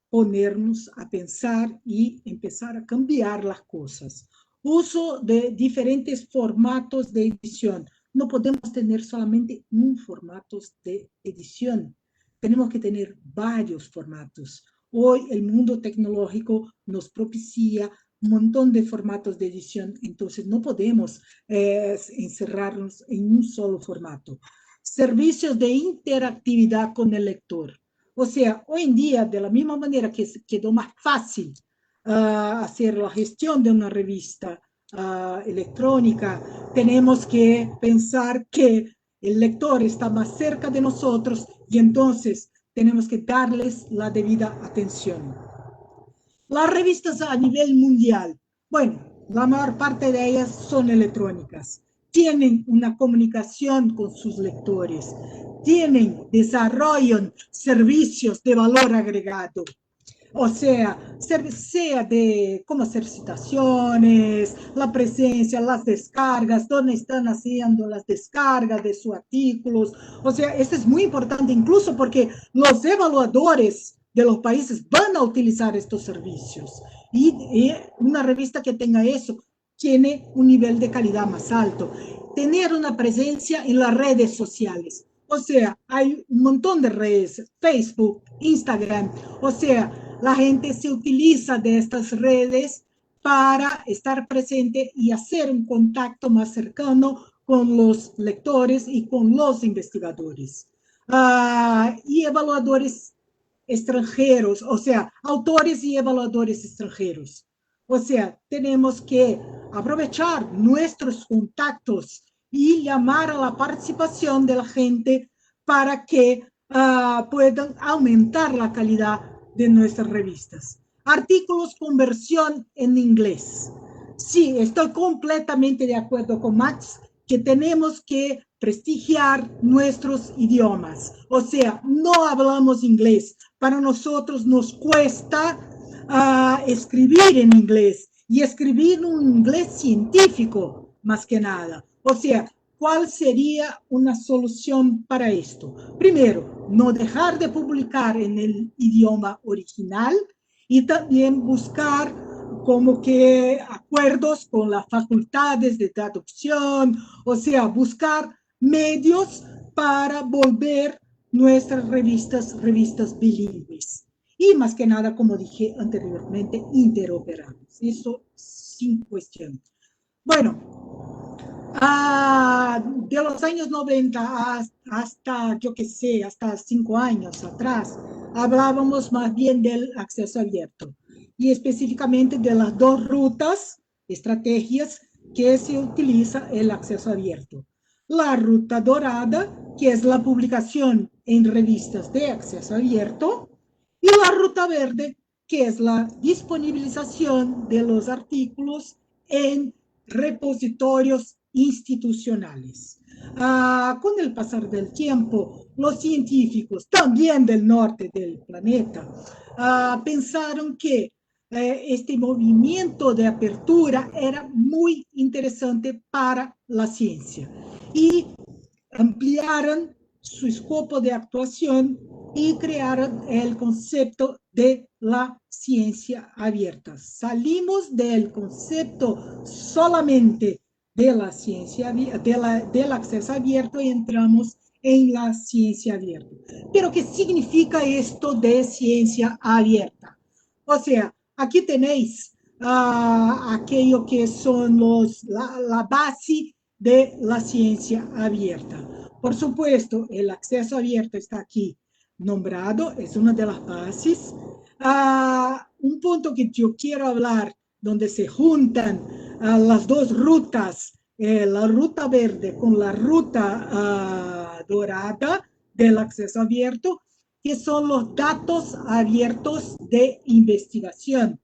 ponernos a pensar y empezar a cambiar las cosas. Uso de diferentes formatos de edición. No podemos tener solamente un formato de edición. Tenemos que tener varios formatos. Hoy el mundo tecnológico nos propicia un montón de formatos de edición, entonces no podemos encerrarnos en un solo formato. Servicios de interactividad con el lector. O sea, hoy en día, de la misma manera que quedó más fácil hacer la gestión de una revista electrónica, tenemos que pensar que el lector está más cerca de nosotros y entonces tenemos que darles la debida atención. Las revistas a nivel mundial, bueno, la mayor parte de ellas son electrónicas. Tienen una comunicación con sus lectores, desarrollan servicios de valor agregado. O sea de cómo hacer citaciones, la presencia, las descargas, dónde están haciendo las descargas de sus artículos. O sea, esto es muy importante incluso porque los evaluadores de los países van a utilizar estos servicios. Y una revista que tenga eso tiene un nivel de calidad más alto. Tener una presencia en las redes sociales. O sea, hay un montón de redes, Facebook, Instagram, o sea, la gente se utiliza de estas redes para estar presente y hacer un contacto más cercano con los lectores y con los investigadores. Y evaluadores extranjeros, o sea, autores y evaluadores extranjeros. O sea, tenemos que aprovechar nuestros contactos y llamar a la participación de la gente para que puedan aumentar la calidad de nuestras revistas. Artículos con versión en inglés. Sí, estoy completamente de acuerdo con Max que tenemos que prestigiar nuestros idiomas. O sea, no hablamos inglés. Para nosotros nos cuesta escribir en inglés y escribir un inglés científico, más que nada. O sea, ¿cuál sería una solución para esto? Primero, no dejar de publicar en el idioma original y también buscar como que acuerdos con las facultades de traducción, o sea, buscar medios para volver nuestras revistas bilingües. Y más que nada, como dije anteriormente, interoperables. Eso sin cuestión. Bueno, de los años 90 hasta, yo qué sé, hasta 5 años atrás, hablábamos más bien del acceso abierto y específicamente de las dos rutas, estrategias que se utiliza el acceso abierto. La ruta dorada, que es la publicación en revistas de acceso abierto, y la ruta verde, que es la disponibilización de los artículos en repositorios institucionales. Con el pasar del tiempo, los científicos, también del norte del planeta, pensaron que este movimiento de apertura era muy interesante para la ciencia y ampliaron su escopo de actuación y crearon el concepto de la ciencia abierta. Salimos del concepto solamente de la ciencia, del acceso abierto y entramos en la ciencia abierta. Pero, ¿qué significa esto de ciencia abierta? O sea, aquí tenéis aquello que son la base de la ciencia abierta. Por supuesto, el acceso abierto está aquí nombrado, es una de las bases. Un punto que yo quiero hablar, donde se juntan las dos rutas, la ruta verde con la ruta dorada del acceso abierto, que son los datos abiertos de investigación.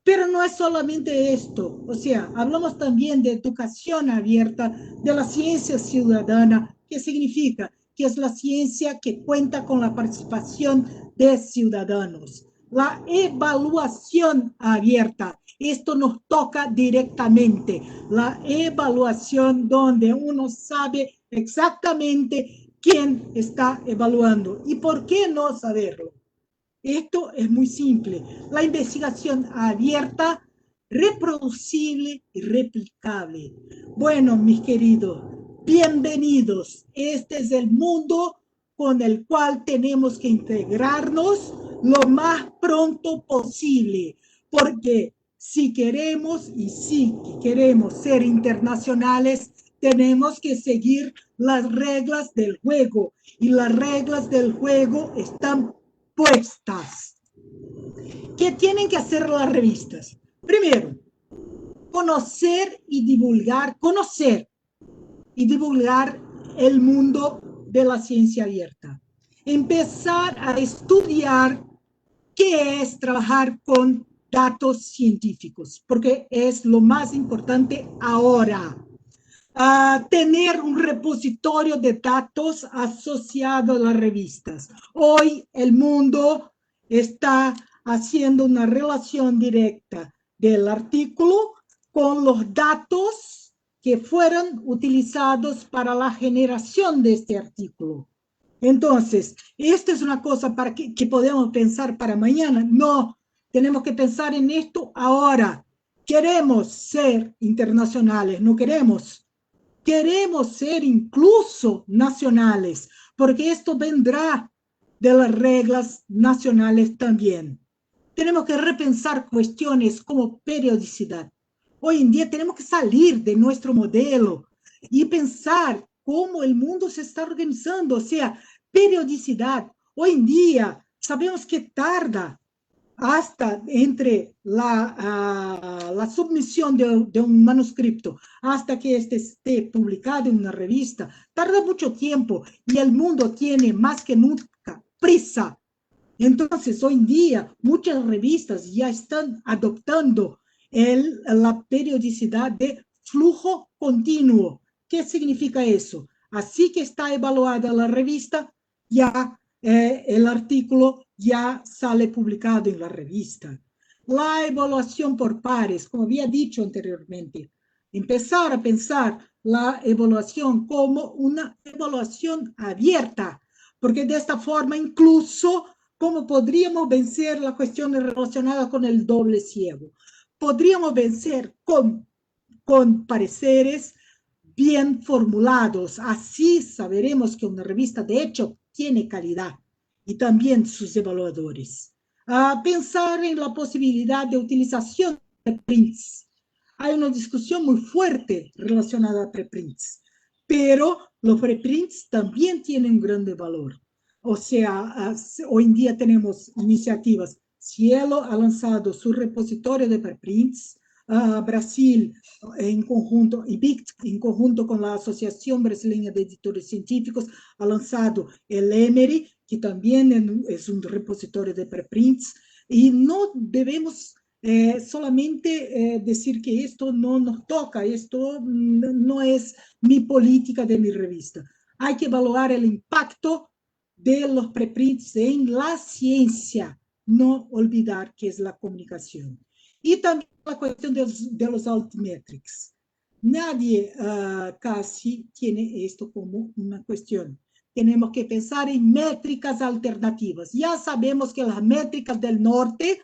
Pero no es solamente esto, o sea, hablamos también de educación abierta, de la ciencia ciudadana, que significa que es la ciencia que cuenta con la participación de ciudadanos. La evaluación abierta, esto nos toca directamente, la evaluación donde uno sabe exactamente quién está evaluando y por qué no saberlo. Esto es muy simple. La investigación abierta, reproducible y replicable. Bueno, mis queridos, bienvenidos. Este es el mundo con el cual tenemos que integrarnos lo más pronto posible, porque si queremos y si queremos ser internacionales, tenemos que seguir las reglas del juego, y las reglas del juego están puestas. ¿Qué tienen que hacer las revistas? Primero, conocer y divulgar el mundo de la ciencia abierta. Empezar a estudiar qué es trabajar con datos científicos, porque es lo más importante ahora. Tener un repositorio de datos asociado a las revistas. Hoy el mundo está haciendo una relación directa del artículo con los datos que fueron utilizados para la generación de este artículo. Entonces, ¿esta es una cosa para que podemos pensar para mañana? No, tenemos que pensar en esto ahora. Queremos ser internacionales, no queremos ser incluso nacionales, porque esto vendrá de las reglas nacionales también. Tenemos que repensar cuestiones como periodicidad. Hoy en día tenemos que salir de nuestro modelo y pensar cómo el mundo se está organizando, o sea, periodicidad. Hoy en día sabemos que tarda hasta entre la submisión de un manuscrito hasta que este esté publicado en una revista, tarda mucho tiempo y el mundo tiene más que nunca prisa. Entonces, hoy en día, muchas revistas ya están adoptando la periodicidad de flujo continuo. ¿Qué significa eso? Así que está evaluada la revista, ya el artículo ya sale publicado en la revista. La evaluación por pares, como había dicho anteriormente, empezar a pensar la evaluación como una evaluación abierta, porque de esta forma incluso, ¿cómo podríamos vencer las cuestiones relacionadas con el doble ciego? Podríamos vencer con pareceres bien formulados. Así saberemos que una revista de hecho tiene calidad y también sus evaluadores. Pensar en la posibilidad de utilización de preprints. Hay una discusión muy fuerte relacionada a preprints, pero los preprints también tienen un gran valor. O sea, hoy en día tenemos iniciativas. Cielo ha lanzado su repositorio de preprints. Brasil, en conjunto, IBIC, en conjunto con la Asociación Brasileña de Editores Científicos, ha lanzado el Emory, que también es un repositorio de preprints, y no debemos solamente decir que esto no nos toca, esto no es mi política de mi revista. Hay que evaluar el impacto de los preprints en la ciencia, no olvidar que es la comunicación. Y también la cuestión de los altmetrics. Nadie casi tiene esto como una cuestión. Tenemos que pensar en métricas alternativas. Ya sabemos que las métricas del norte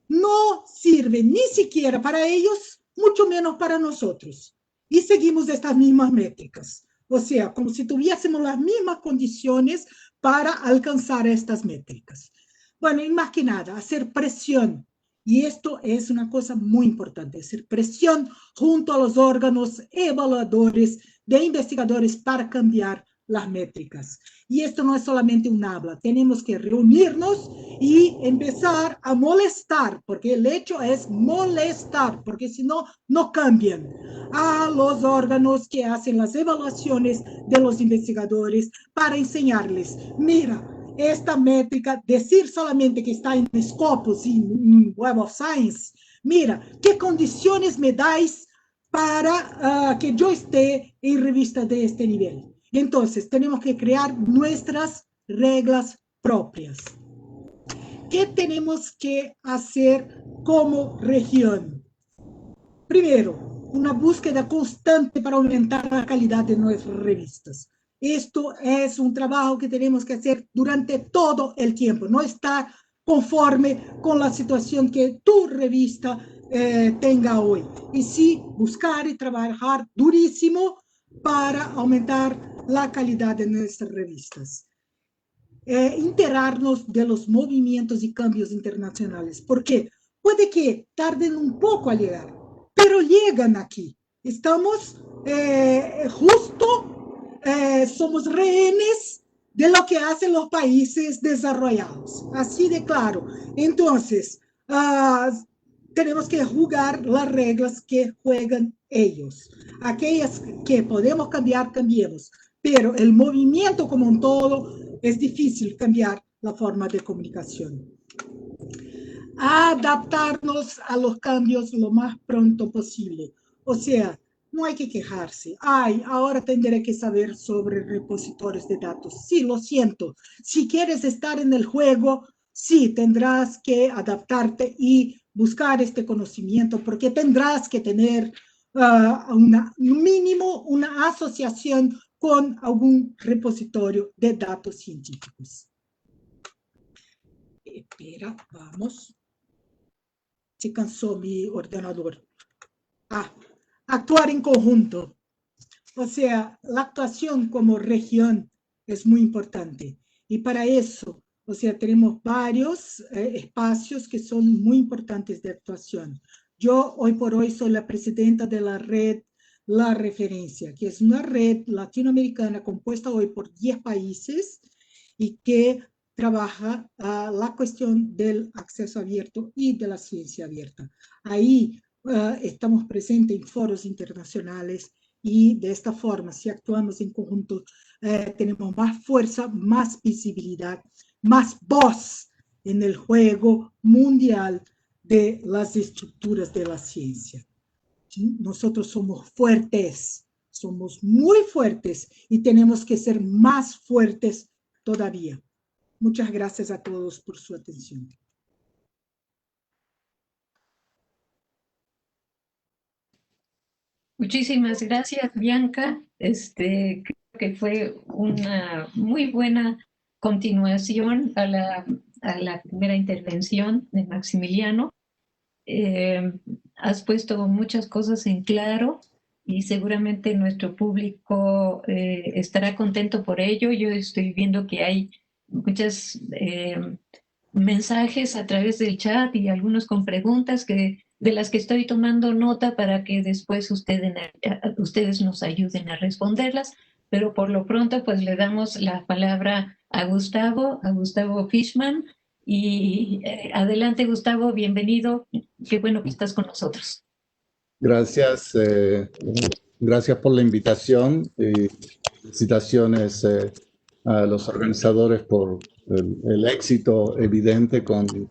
no sirven ni siquiera para ellos, mucho menos para nosotros. Y seguimos estas mismas métricas. O sea, como si tuviésemos las mismas condiciones para alcanzar estas métricas. Bueno, y más que nada, hacer presión. Y esto es una cosa muy importante, hacer presión junto a los órganos evaluadores de investigadores para cambiar las métricas. Y esto no es solamente un habla, tenemos que reunirnos y empezar a molestar, porque el hecho es molestar, porque si no, no cambian a los órganos que hacen las evaluaciones de los investigadores para enseñarles, mira, esta métrica, decir solamente que está en Scopus y en Web of Science, mira, ¿qué condiciones me dais para que yo esté en revista de este nivel? Entonces, tenemos que crear nuestras reglas propias. ¿Qué tenemos que hacer como región? Primero, una búsqueda constante para aumentar la calidad de nuestras revistas. Esto es un trabajo que tenemos que hacer durante todo el tiempo, no estar conforme con la situación que tu revista tenga hoy. Y sí, buscar y trabajar durísimo para aumentar la calidad de nuestras revistas. Enterarnos de los movimientos y cambios internacionales, porque puede que tarden un poco a llegar, pero llegan aquí. Estamos somos rehenes de lo que hacen los países desarrollados, así de claro. Entonces, tenemos que jugar las reglas que juegan ellos. Aquellas que podemos cambiar, cambiemos. Pero el movimiento como un todo es difícil cambiar la forma de comunicación. Adaptarnos a los cambios lo más pronto posible. O sea, no hay que quejarse. Ay, ahora tendré que saber sobre repositorios de datos. Sí, lo siento. Si quieres estar en el juego, sí, tendrás que adaptarte y buscar este conocimiento, porque tendrás que tener mínimo una asociación con algún repositorio de datos científicos. Espera, vamos. Se cansó mi ordenador. Actuar en conjunto. O sea, la actuación como región es muy importante. Y para eso, o sea, tenemos varios espacios que son muy importantes de actuación. Yo hoy por hoy soy la presidenta de la red La Referencia, que es una red latinoamericana compuesta hoy por 10 países y que trabaja la cuestión del acceso abierto y de la ciencia abierta. Ahí estamos presentes en foros internacionales y de esta forma, si actuamos en conjunto, tenemos más fuerza, más visibilidad, más voz en el juego mundial de las estructuras de la ciencia. ¿Sí? Nosotros somos fuertes, somos muy fuertes y tenemos que ser más fuertes todavía. Muchas gracias a todos por su atención. Muchísimas gracias, Bianca. Creo que fue una muy buena continuación a la primera intervención de Maximiliano. Has puesto muchas cosas en claro y seguramente nuestro público estará contento por ello. Yo estoy viendo que hay muchos mensajes a través del chat y algunos con preguntas de las que estoy tomando nota para que después ustedes nos ayuden a responderlas. Pero por lo pronto, pues le damos la palabra a Gustavo Fishman. Y adelante, Gustavo, bienvenido. Qué bueno que estás con nosotros. Gracias, gracias por la invitación y felicitaciones a los organizadores por el éxito evidente con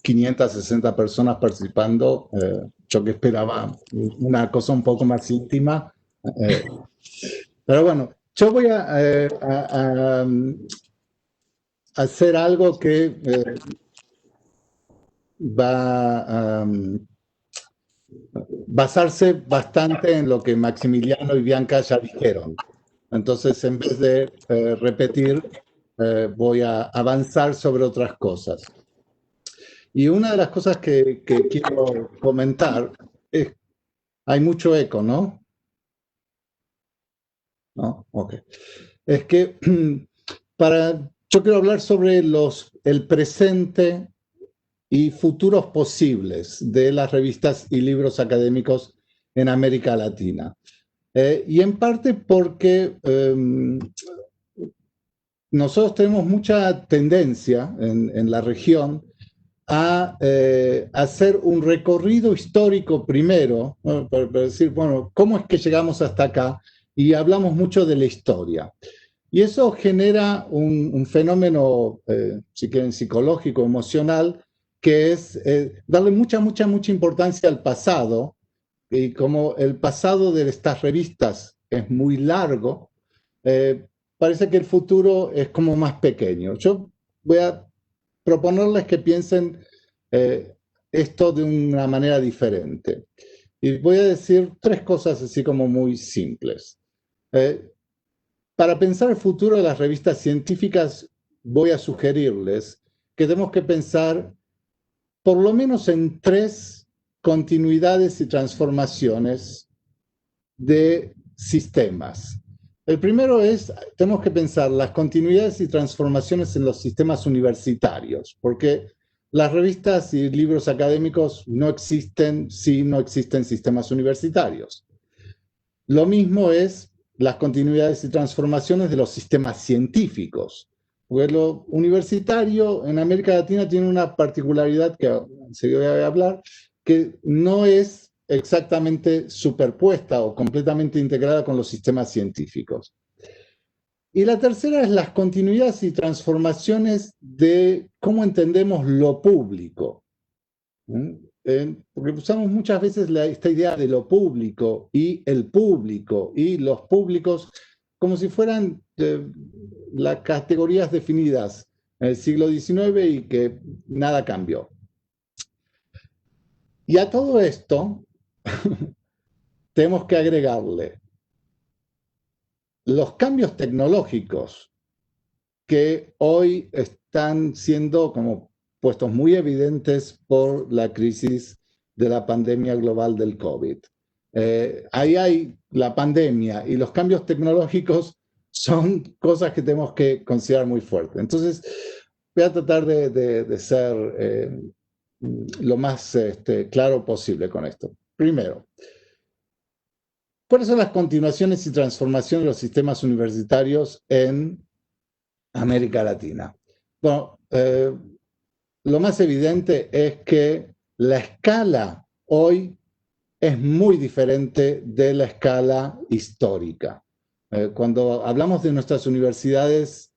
560 personas participando. Yo que esperaba una cosa un poco más íntima. Pero bueno, yo voy a hacer algo que va a basarse bastante en lo que Maximiliano y Bianca ya dijeron. Entonces, en vez de repetir, voy a avanzar sobre otras cosas. Y una de las cosas que quiero comentar es, hay mucho eco, ¿no? ¿No? Ok. Es que yo quiero hablar sobre el presente y futuros posibles de las revistas y libros académicos en América Latina. Y en parte porque nosotros tenemos mucha tendencia en la región a hacer un recorrido histórico primero, ¿no? para decir, bueno, ¿cómo es que llegamos hasta acá? Y hablamos mucho de la historia. Y eso genera un fenómeno, si quieren, psicológico, emocional, que es darle mucha importancia al pasado. Y como el pasado de estas revistas es muy largo, parece que el futuro es como más pequeño. Yo voy a proponerles que piensen esto de una manera diferente. Y voy a decir 3 cosas así como muy simples. Para pensar el futuro de las revistas científicas, voy a sugerirles que tenemos que pensar por lo menos en 3 continuidades y transformaciones de sistemas. El primero es, tenemos que pensar las continuidades y transformaciones en los sistemas universitarios, porque las revistas y libros académicos no existen si no existen sistemas universitarios. Lo mismo es las continuidades y transformaciones de los sistemas científicos. Porque lo universitario en América Latina tiene una particularidad que enseguida voy a hablar, que no es exactamente superpuesta o completamente integrada con los sistemas científicos. Y la tercera es las continuidades y transformaciones de cómo entendemos lo público. Porque usamos muchas veces esta idea de lo público y el público y los públicos como si fueran las categorías definidas en el siglo XIX y que nada cambió. Y a todo esto tenemos que agregarle los cambios tecnológicos que hoy están siendo como puestos muy evidentes por la crisis de la pandemia global del COVID. Ahí hay la pandemia y los cambios tecnológicos son cosas que tenemos que considerar muy fuerte. Entonces, voy a tratar de ser lo más claro posible con esto. Primero, ¿cuáles son las continuaciones y transformaciones de los sistemas universitarios en América Latina? Bueno, lo más evidente es que la escala hoy es muy diferente de la escala histórica. Cuando hablamos de nuestras universidades,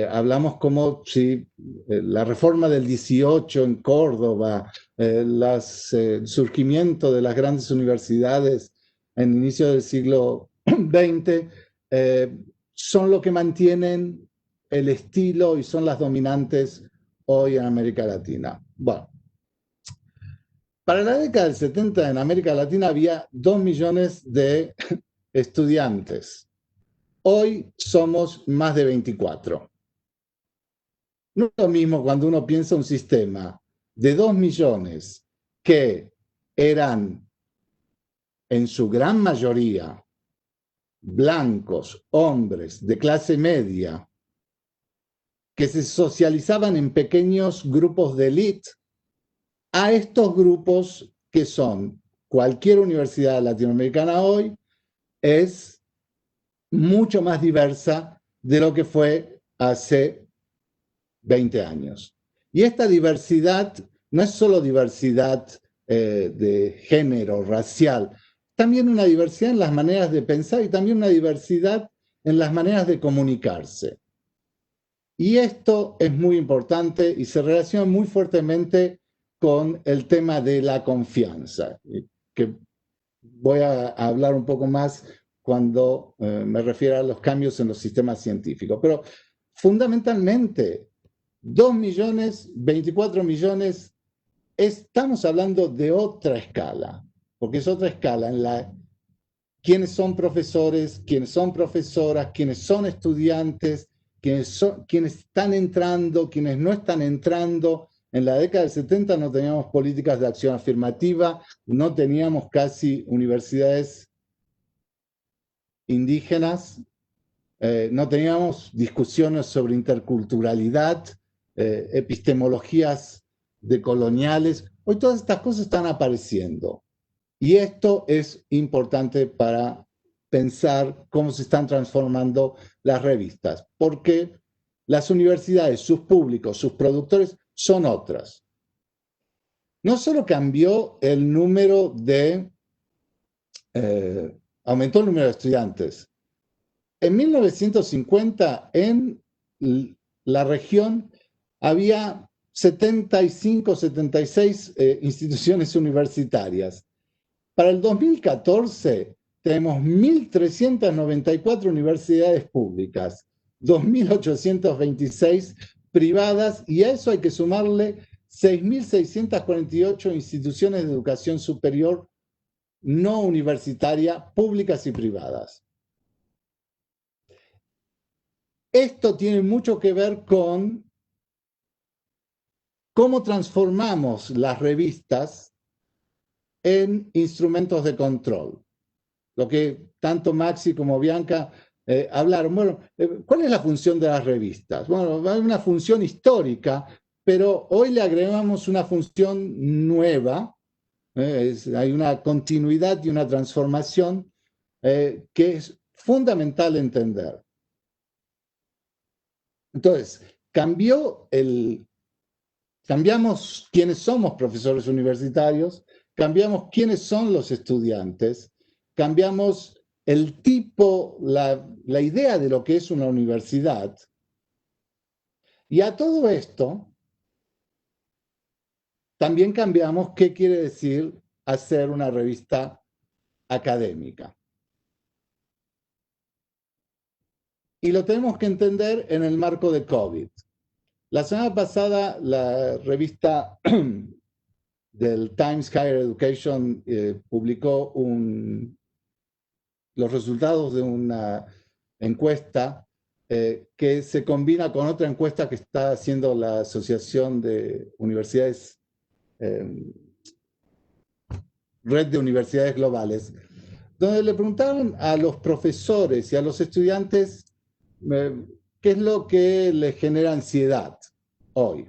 hablamos como si la reforma del 18 en Córdoba, el surgimiento de las grandes universidades en el inicio del siglo XX, son lo que mantienen el estilo y son las dominantes hoy en América Latina. Bueno, para la década del 70 en América Latina había 2 millones de estudiantes. Hoy somos más de 24. No es lo mismo cuando uno piensa un sistema de 2 millones que eran en su gran mayoría blancos, hombres de clase media, que se socializaban en pequeños grupos de élite, a estos grupos que son cualquier universidad latinoamericana hoy, es mucho más diversa de lo que fue hace 20 años. Y esta diversidad no es solo diversidad de género, racial, también una diversidad en las maneras de pensar y también una diversidad en las maneras de comunicarse. Y esto es muy importante y se relaciona muy fuertemente con el tema de la confianza, que voy a hablar un poco más cuando me refiero a los cambios en los sistemas científicos. Pero fundamentalmente, 2 millones, 24 millones, estamos hablando de otra escala, porque es otra escala en la quiénes son profesores, quiénes son profesoras, quiénes son estudiantes, quiénes están entrando, quiénes no están entrando. En la década del 70 no teníamos políticas de acción afirmativa, no teníamos casi universidades indígenas, no teníamos discusiones sobre interculturalidad, epistemologías decoloniales. Hoy todas estas cosas están apareciendo. Y esto es importante para pensar cómo se están transformando las revistas, porque las universidades, sus públicos, sus productores son otras. No solo cambió el número de, aumentó el número de estudiantes. En 1950 en la región había 75, 76 instituciones universitarias. Para el 2014 tenemos 1.394 universidades públicas, 2.826 privadas, y a eso hay que sumarle 6.648 instituciones de educación superior no universitaria, públicas y privadas. Esto tiene mucho que ver con cómo transformamos las revistas en instrumentos de control. Lo que tanto Maxi como Bianca hablaron. Bueno, ¿cuál es la función de las revistas? Bueno, hay una función histórica, pero hoy le agregamos una función nueva. Hay una continuidad y una transformación que es fundamental entender. Entonces, cambiamos quiénes somos profesores universitarios, cambiamos quiénes son los estudiantes, cambiamos el tipo, la idea de lo que es una universidad. Y a todo esto, también cambiamos qué quiere decir hacer una revista académica. Y lo tenemos que entender en el marco de COVID. La semana pasada, la revista del Times Higher Education publicó los resultados de una encuesta que se combina con otra encuesta que está haciendo la Asociación de Universidades, Red de Universidades Globales, donde le preguntaron a los profesores y a los estudiantes qué es lo que les genera ansiedad hoy.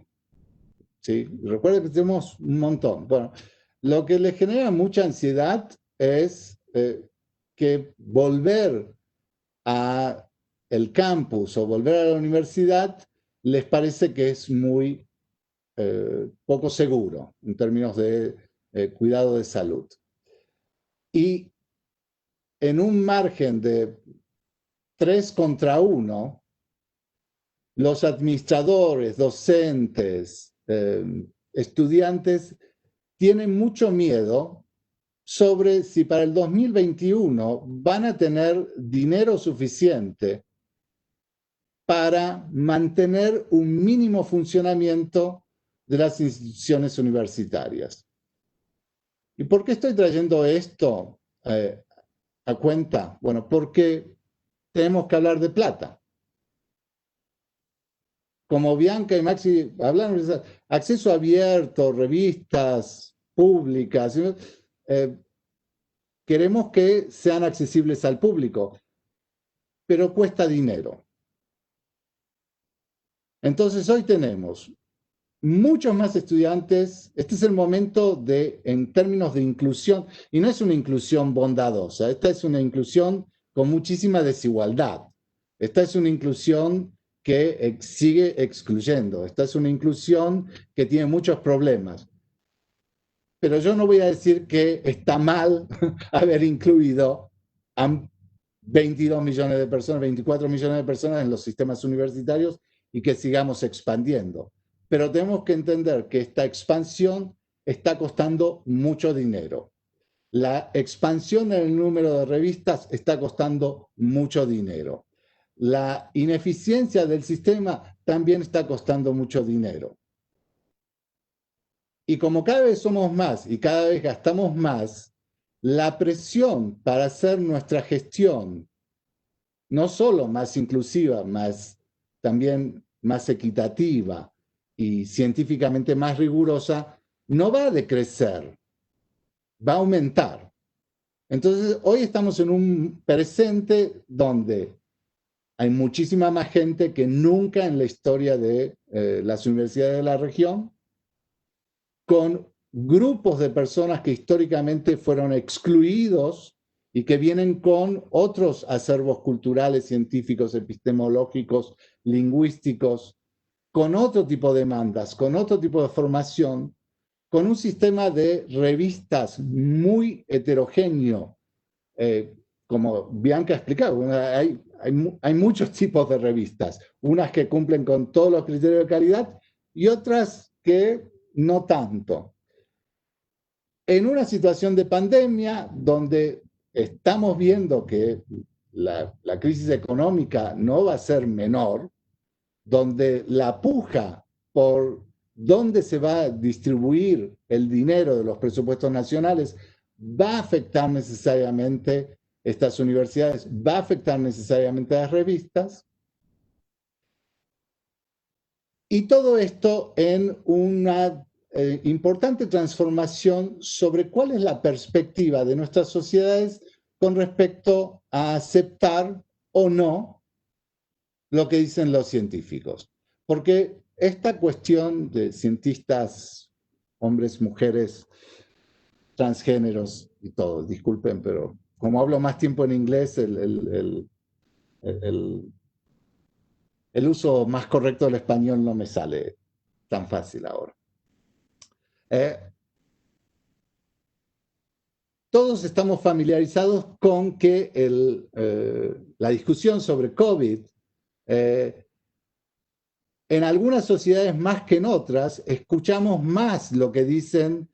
¿Sí? Recuerden que tenemos un montón. Bueno, lo que les genera mucha ansiedad es que volver a el campus o volver a la universidad les parece que es muy poco seguro en términos de cuidado de salud. Y en un margen de 3 contra 1, los administradores, docentes, estudiantes tienen mucho miedo sobre si para el 2021 van a tener dinero suficiente para mantener un mínimo funcionamiento de las instituciones universitarias. ¿Y por qué estoy trayendo esto a cuenta? Bueno, porque tenemos que hablar de plata. Como Bianca y Maxi hablaron, acceso abierto, revistas públicas, queremos que sean accesibles al público, pero cuesta dinero. Entonces hoy tenemos muchos más estudiantes. Este es el momento en términos de inclusión, y no es una inclusión bondadosa, esta es una inclusión con muchísima desigualdad. Esta es una inclusión que sigue excluyendo. Esta es una inclusión que tiene muchos problemas. Pero yo no voy a decir que está mal haber incluido a 22 millones de personas, 24 millones de personas en los sistemas universitarios y que sigamos expandiendo. Pero tenemos que entender que esta expansión está costando mucho dinero. La expansión en el número de revistas está costando mucho dinero. La ineficiencia del sistema también está costando mucho dinero. Y como cada vez somos más y cada vez gastamos más, la presión para hacer nuestra gestión no solo más inclusiva, también más equitativa y científicamente más rigurosa, no va a decrecer, va a aumentar. Entonces, hoy estamos en un presente donde hay muchísima más gente que nunca en la historia de las universidades de la región, con grupos de personas que históricamente fueron excluidos y que vienen con otros acervos culturales, científicos, epistemológicos, lingüísticos, con otro tipo de demandas, con otro tipo de formación, con un sistema de revistas muy heterogéneo, como Bianca explicaba, hay muchos tipos de revistas, unas que cumplen con todos los criterios de calidad y otras que no tanto. En una situación de pandemia donde estamos viendo que la crisis económica no va a ser menor, donde la puja por dónde se va a distribuir el dinero de los presupuestos nacionales va a afectar necesariamente estas universidades, va a afectar necesariamente a las revistas. Y todo esto en una importante transformación sobre cuál es la perspectiva de nuestras sociedades con respecto a aceptar o no lo que dicen los científicos. Porque esta cuestión de cientistas, hombres, mujeres, transgéneros y todo, disculpen, pero como hablo más tiempo en inglés, el uso más correcto del español no me sale tan fácil ahora. Todos estamos familiarizados con que la discusión sobre COVID, en algunas sociedades más que en otras, escuchamos más lo que dicen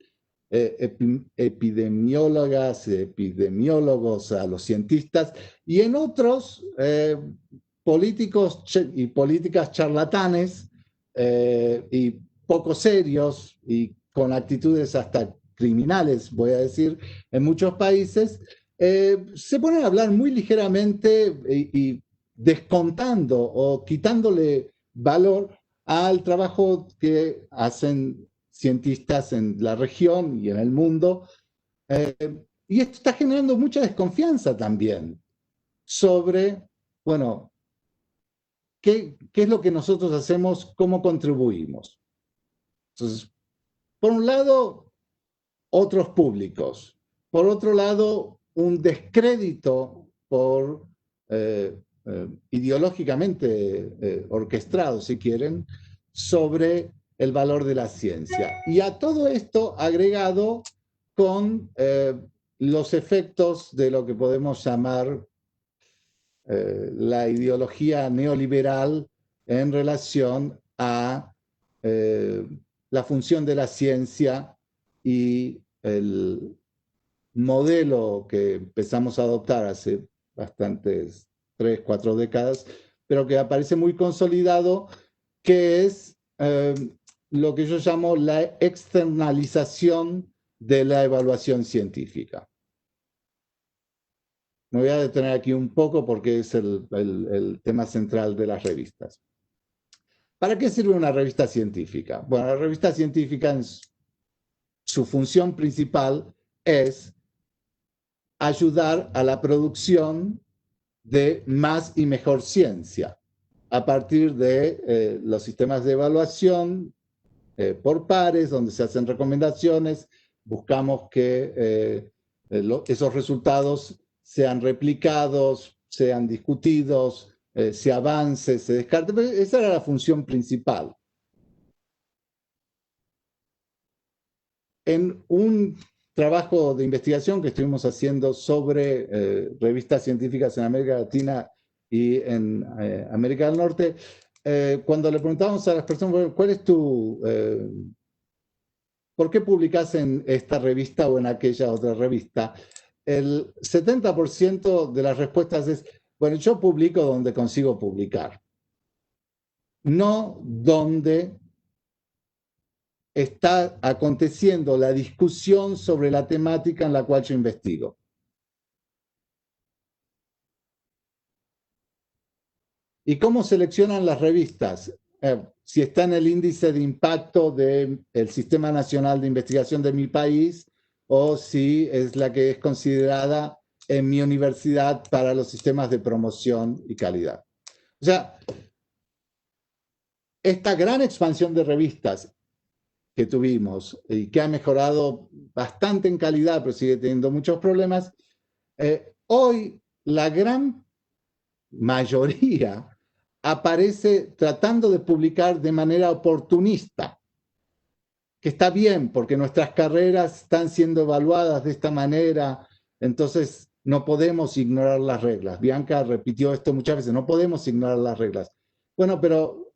epidemiólogas, epidemiólogos, a los cientistas, y en otros políticos y políticas charlatanes y poco serios y con actitudes hasta criminales, voy a decir, en muchos países, se ponen a hablar muy ligeramente y descontando o quitándole valor al trabajo que hacen cientistas en la región y en el mundo. Y esto está generando mucha desconfianza también sobre, bueno, ¿qué es lo que nosotros hacemos? ¿Cómo contribuimos? Entonces, por un lado, otros públicos. Por otro lado, un descrédito por ideológicamente orquestado, si quieren, sobre el valor de la ciencia. Y a todo esto agregado con los efectos de lo que podemos llamar la ideología neoliberal en relación a la función de la ciencia y el modelo que empezamos a adoptar hace bastantes 3, 4 décadas, pero que aparece muy consolidado, que es lo que yo llamo la externalización de la evaluación científica. Me voy a detener aquí un poco porque es el tema central de las revistas. ¿Para qué sirve una revista científica? Bueno, la revista científica en su función principal es ayudar a la producción de más y mejor ciencia a partir de los sistemas de evaluación por pares, donde se hacen recomendaciones, buscamos que esos resultados sean replicados, sean discutidos, se avance, se descarte. Esa era la función principal. En un trabajo de investigación que estuvimos haciendo sobre revistas científicas en América Latina y en América del Norte, cuando le preguntábamos a las personas, ¿cuál es tu ¿por qué publicás en esta revista o en aquella otra revista? El 70% de las respuestas es, bueno, yo publico donde consigo publicar, no donde está aconteciendo la discusión sobre la temática en la cual yo investigo. ¿Y cómo seleccionan las revistas? Si está en el índice de impacto del Sistema Nacional de Investigación de mi país o si es la que es considerada en mi universidad para los sistemas de promoción y calidad. O sea, esta gran expansión de revistas que tuvimos y que ha mejorado bastante en calidad, pero sigue teniendo muchos problemas, hoy la gran mayoría aparece tratando de publicar de manera oportunista, que está bien porque nuestras carreras están siendo evaluadas de esta manera, entonces no podemos ignorar las reglas. Bianca repitió esto muchas veces, no podemos ignorar las reglas. Bueno, pero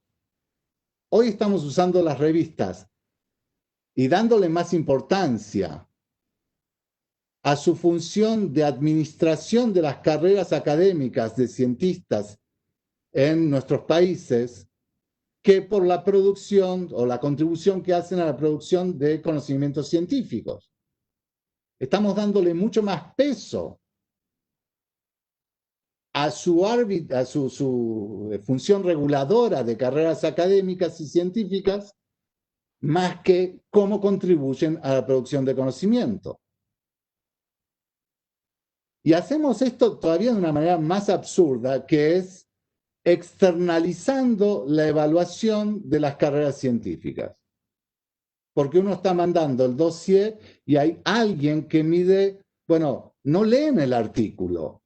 hoy estamos usando las revistas y dándole más importancia a su función de administración de las carreras académicas de cientistas en nuestros países que por la producción o la contribución que hacen a la producción de conocimientos científicos. Estamos dándole mucho más peso a su función reguladora de carreras académicas y científicas más que cómo contribuyen a la producción de conocimiento. Y hacemos esto todavía de una manera más absurda, que es externalizando la evaluación de las carreras científicas. Porque uno está mandando el dossier y hay alguien que mide, bueno, no leen el artículo,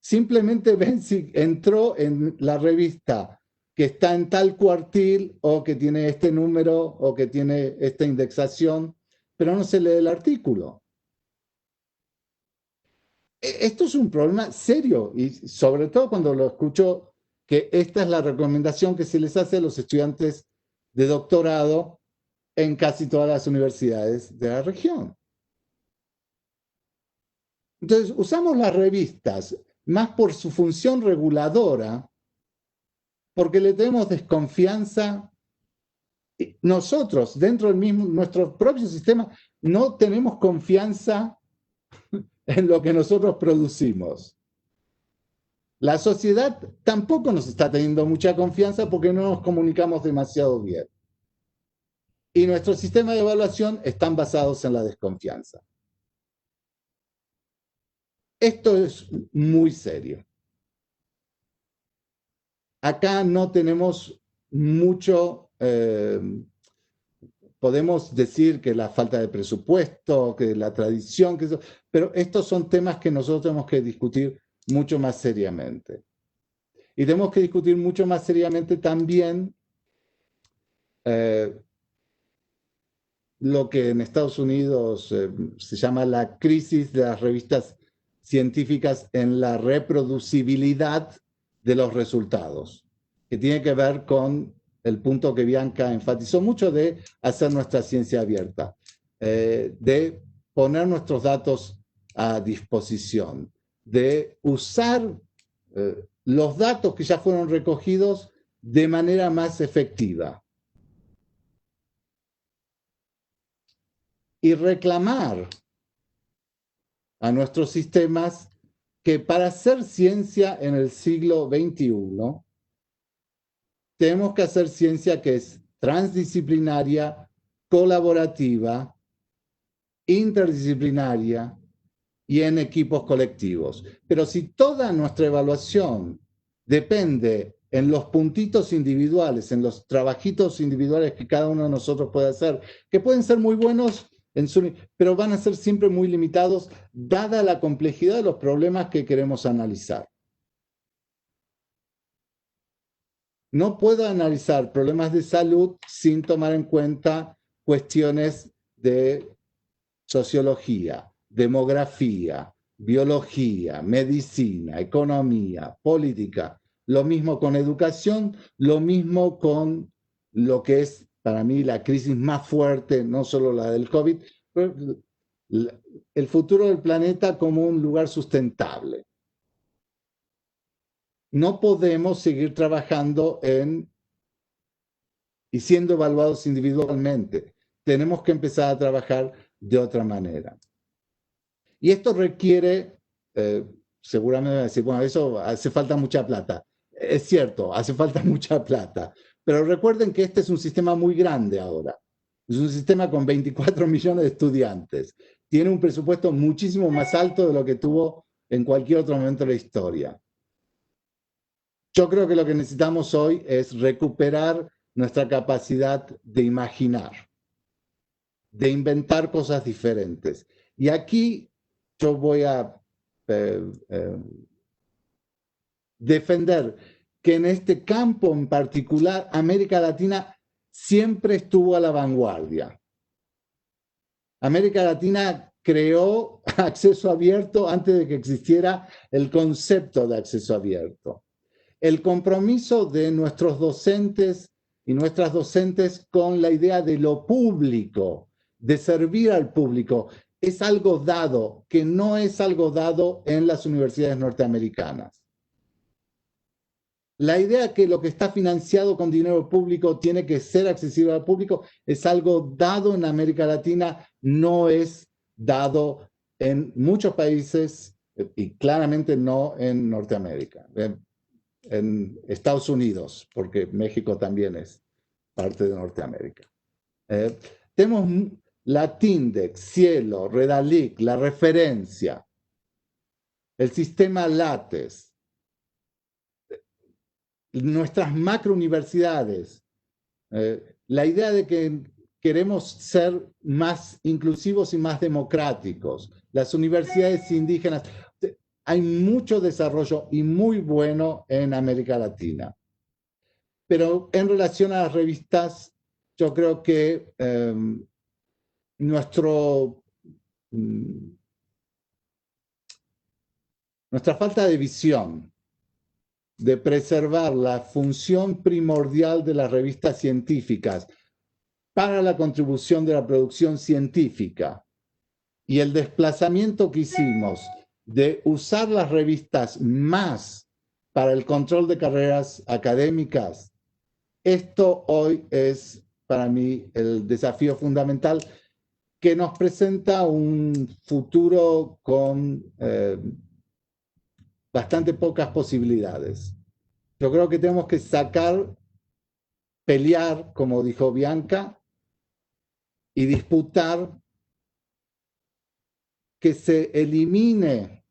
simplemente ven si entró en la revista que está en tal cuartil o que tiene este número o que tiene esta indexación, pero no se lee el artículo. Esto es un problema serio y sobre todo cuando lo escucho que esta es la recomendación que se les hace a los estudiantes de doctorado en casi todas las universidades de la región. Entonces, usamos las revistas más por su función reguladora, porque le tenemos desconfianza. Nosotros, dentro del mismo, nuestro propio sistema, no tenemos confianza en lo que nosotros producimos. La sociedad tampoco nos está teniendo mucha confianza porque no nos comunicamos demasiado bien. Y nuestros sistemas de evaluación están basados en la desconfianza. Esto es muy serio. Acá no tenemos mucho, podemos decir que la falta de presupuesto, que la tradición, pero estos son temas que nosotros tenemos que discutir mucho más seriamente. Y tenemos que discutir mucho más seriamente también lo que en Estados Unidos se llama la crisis de las revistas científicas en la reproducibilidad de los resultados, que tiene que ver con el punto que Bianca enfatizó mucho de hacer nuestra ciencia abierta, de poner nuestros datos a disposición, de usar los datos que ya fueron recogidos de manera más efectiva y reclamar a nuestros sistemas que para hacer ciencia en el siglo XXI tenemos que hacer ciencia que es transdisciplinaria, colaborativa, interdisciplinaria y en equipos colectivos. Pero si toda nuestra evaluación depende en los puntitos individuales, en los trabajitos individuales que cada uno de nosotros puede hacer, que pueden ser muy buenos, pero van a ser siempre muy limitados, dada la complejidad de los problemas que queremos analizar. No puedo analizar problemas de salud sin tomar en cuenta cuestiones de sociología, demografía, biología, medicina, economía, política. Lo mismo con educación, lo mismo con lo que es para mí la crisis más fuerte, no solo la del COVID, pero el futuro del planeta como un lugar sustentable. No podemos seguir trabajando y siendo evaluados individualmente. Tenemos que empezar a trabajar de otra manera. Y esto requiere, seguramente van a decir, bueno, eso hace falta mucha plata. Es cierto, hace falta mucha plata. Pero recuerden que este es un sistema muy grande ahora. Es un sistema con 24 millones de estudiantes. Tiene un presupuesto muchísimo más alto de lo que tuvo en cualquier otro momento de la historia. Yo creo que lo que necesitamos hoy es recuperar nuestra capacidad de imaginar, de inventar cosas diferentes. Y aquí yo voy a defender que en este campo en particular América Latina siempre estuvo a la vanguardia. América Latina creó acceso abierto antes de que existiera el concepto de acceso abierto. El compromiso de nuestros docentes y nuestras docentes con la idea de lo público, de servir al público, es algo dado, que no es algo dado en las universidades norteamericanas. La idea que lo que está financiado con dinero público tiene que ser accesible al público es algo dado en América Latina, no es dado en muchos países y claramente no en Norteamérica. En Estados Unidos, porque México también es parte de Norteamérica. Tenemos la TINDEX, Cielo, Redalic, la referencia, el sistema LATES, nuestras macrouniversidades, la idea de que queremos ser más inclusivos y más democráticos, las universidades indígenas. Hay mucho desarrollo y muy bueno en América Latina. Pero en relación a las revistas, yo creo que nuestra falta de visión de preservar la función primordial de las revistas científicas para la contribución de la producción científica y el desplazamiento que hicimos de usar las revistas más para el control de carreras académicas, esto hoy es para mí el desafío fundamental que nos presenta un futuro con bastante pocas posibilidades. Yo creo que tenemos que pelear, como dijo Bianca, y disputar que se elimine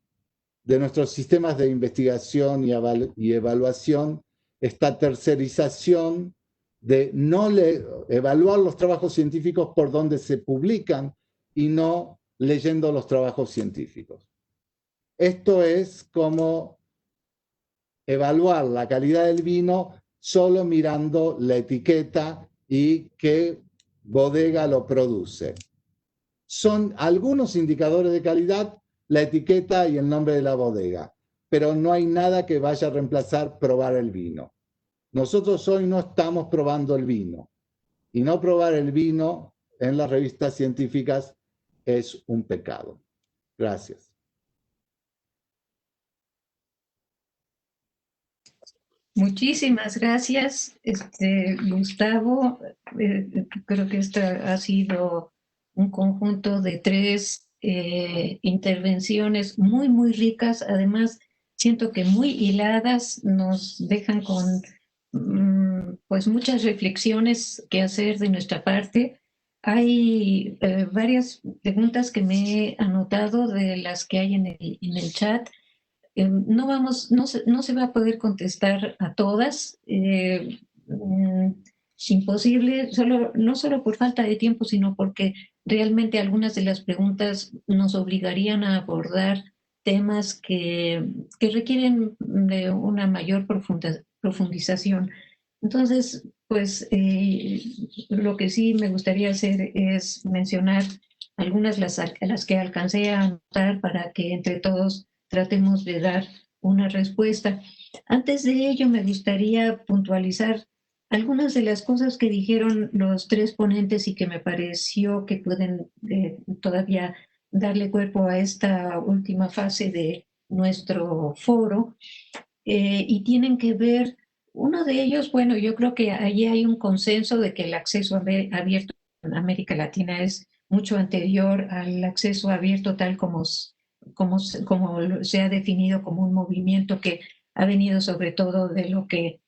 de nuestros sistemas de investigación y evaluación esta tercerización de no evaluar los trabajos científicos por donde se publican y no leyendo los trabajos científicos. Esto es como evaluar la calidad del vino solo mirando la etiqueta y qué bodega lo produce. Son algunos indicadores de calidad, la etiqueta y el nombre de la bodega, pero no hay nada que vaya a reemplazar probar el vino. Nosotros hoy no estamos probando el vino, y no probar el vino en las revistas científicas es un pecado. Gracias. Muchísimas gracias, Gustavo. Creo que esta ha sido un conjunto de 3 intervenciones muy, muy ricas. Además, siento que muy hiladas, nos dejan con pues muchas reflexiones que hacer de nuestra parte. Hay varias preguntas que me he anotado de las que hay en el chat. No se va a poder contestar a todas, imposible, no solo por falta de tiempo, sino porque realmente algunas de las preguntas nos obligarían a abordar temas que requieren de una mayor profundización. Entonces, pues lo que sí me gustaría hacer es mencionar algunas las que alcancé a anotar para que entre todos tratemos de dar una respuesta. Antes de ello, me gustaría puntualizar algunas de las cosas que dijeron los tres ponentes y que me pareció que pueden todavía darle cuerpo a esta última fase de nuestro foro, y tienen que ver, uno de ellos, bueno, yo creo que allí hay un consenso de que el acceso abierto en América Latina es mucho anterior al acceso abierto tal como se ha definido como un movimiento que ha venido sobre todo de lo que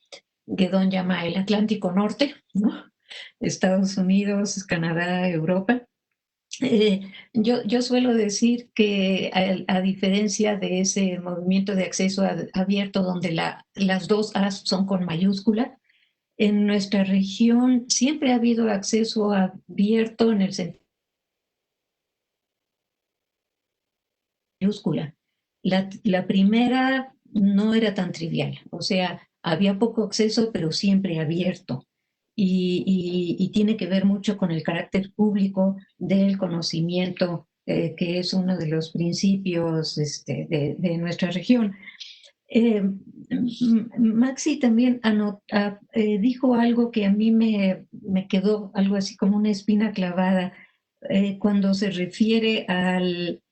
Guedón llama el Atlántico Norte, ¿no? Estados Unidos, Canadá, Europa. Yo suelo decir que a diferencia de ese movimiento de acceso abierto donde las dos A's son con mayúscula, en nuestra región siempre ha habido acceso abierto en el sentido de mayúscula. La primera no era tan trivial, o sea, había poco acceso, pero siempre abierto. Y tiene que ver mucho con el carácter público del conocimiento, que es uno de los principios de nuestra región. Maxi también dijo algo que a mí me quedó algo así como una espina clavada, cuando se refiere al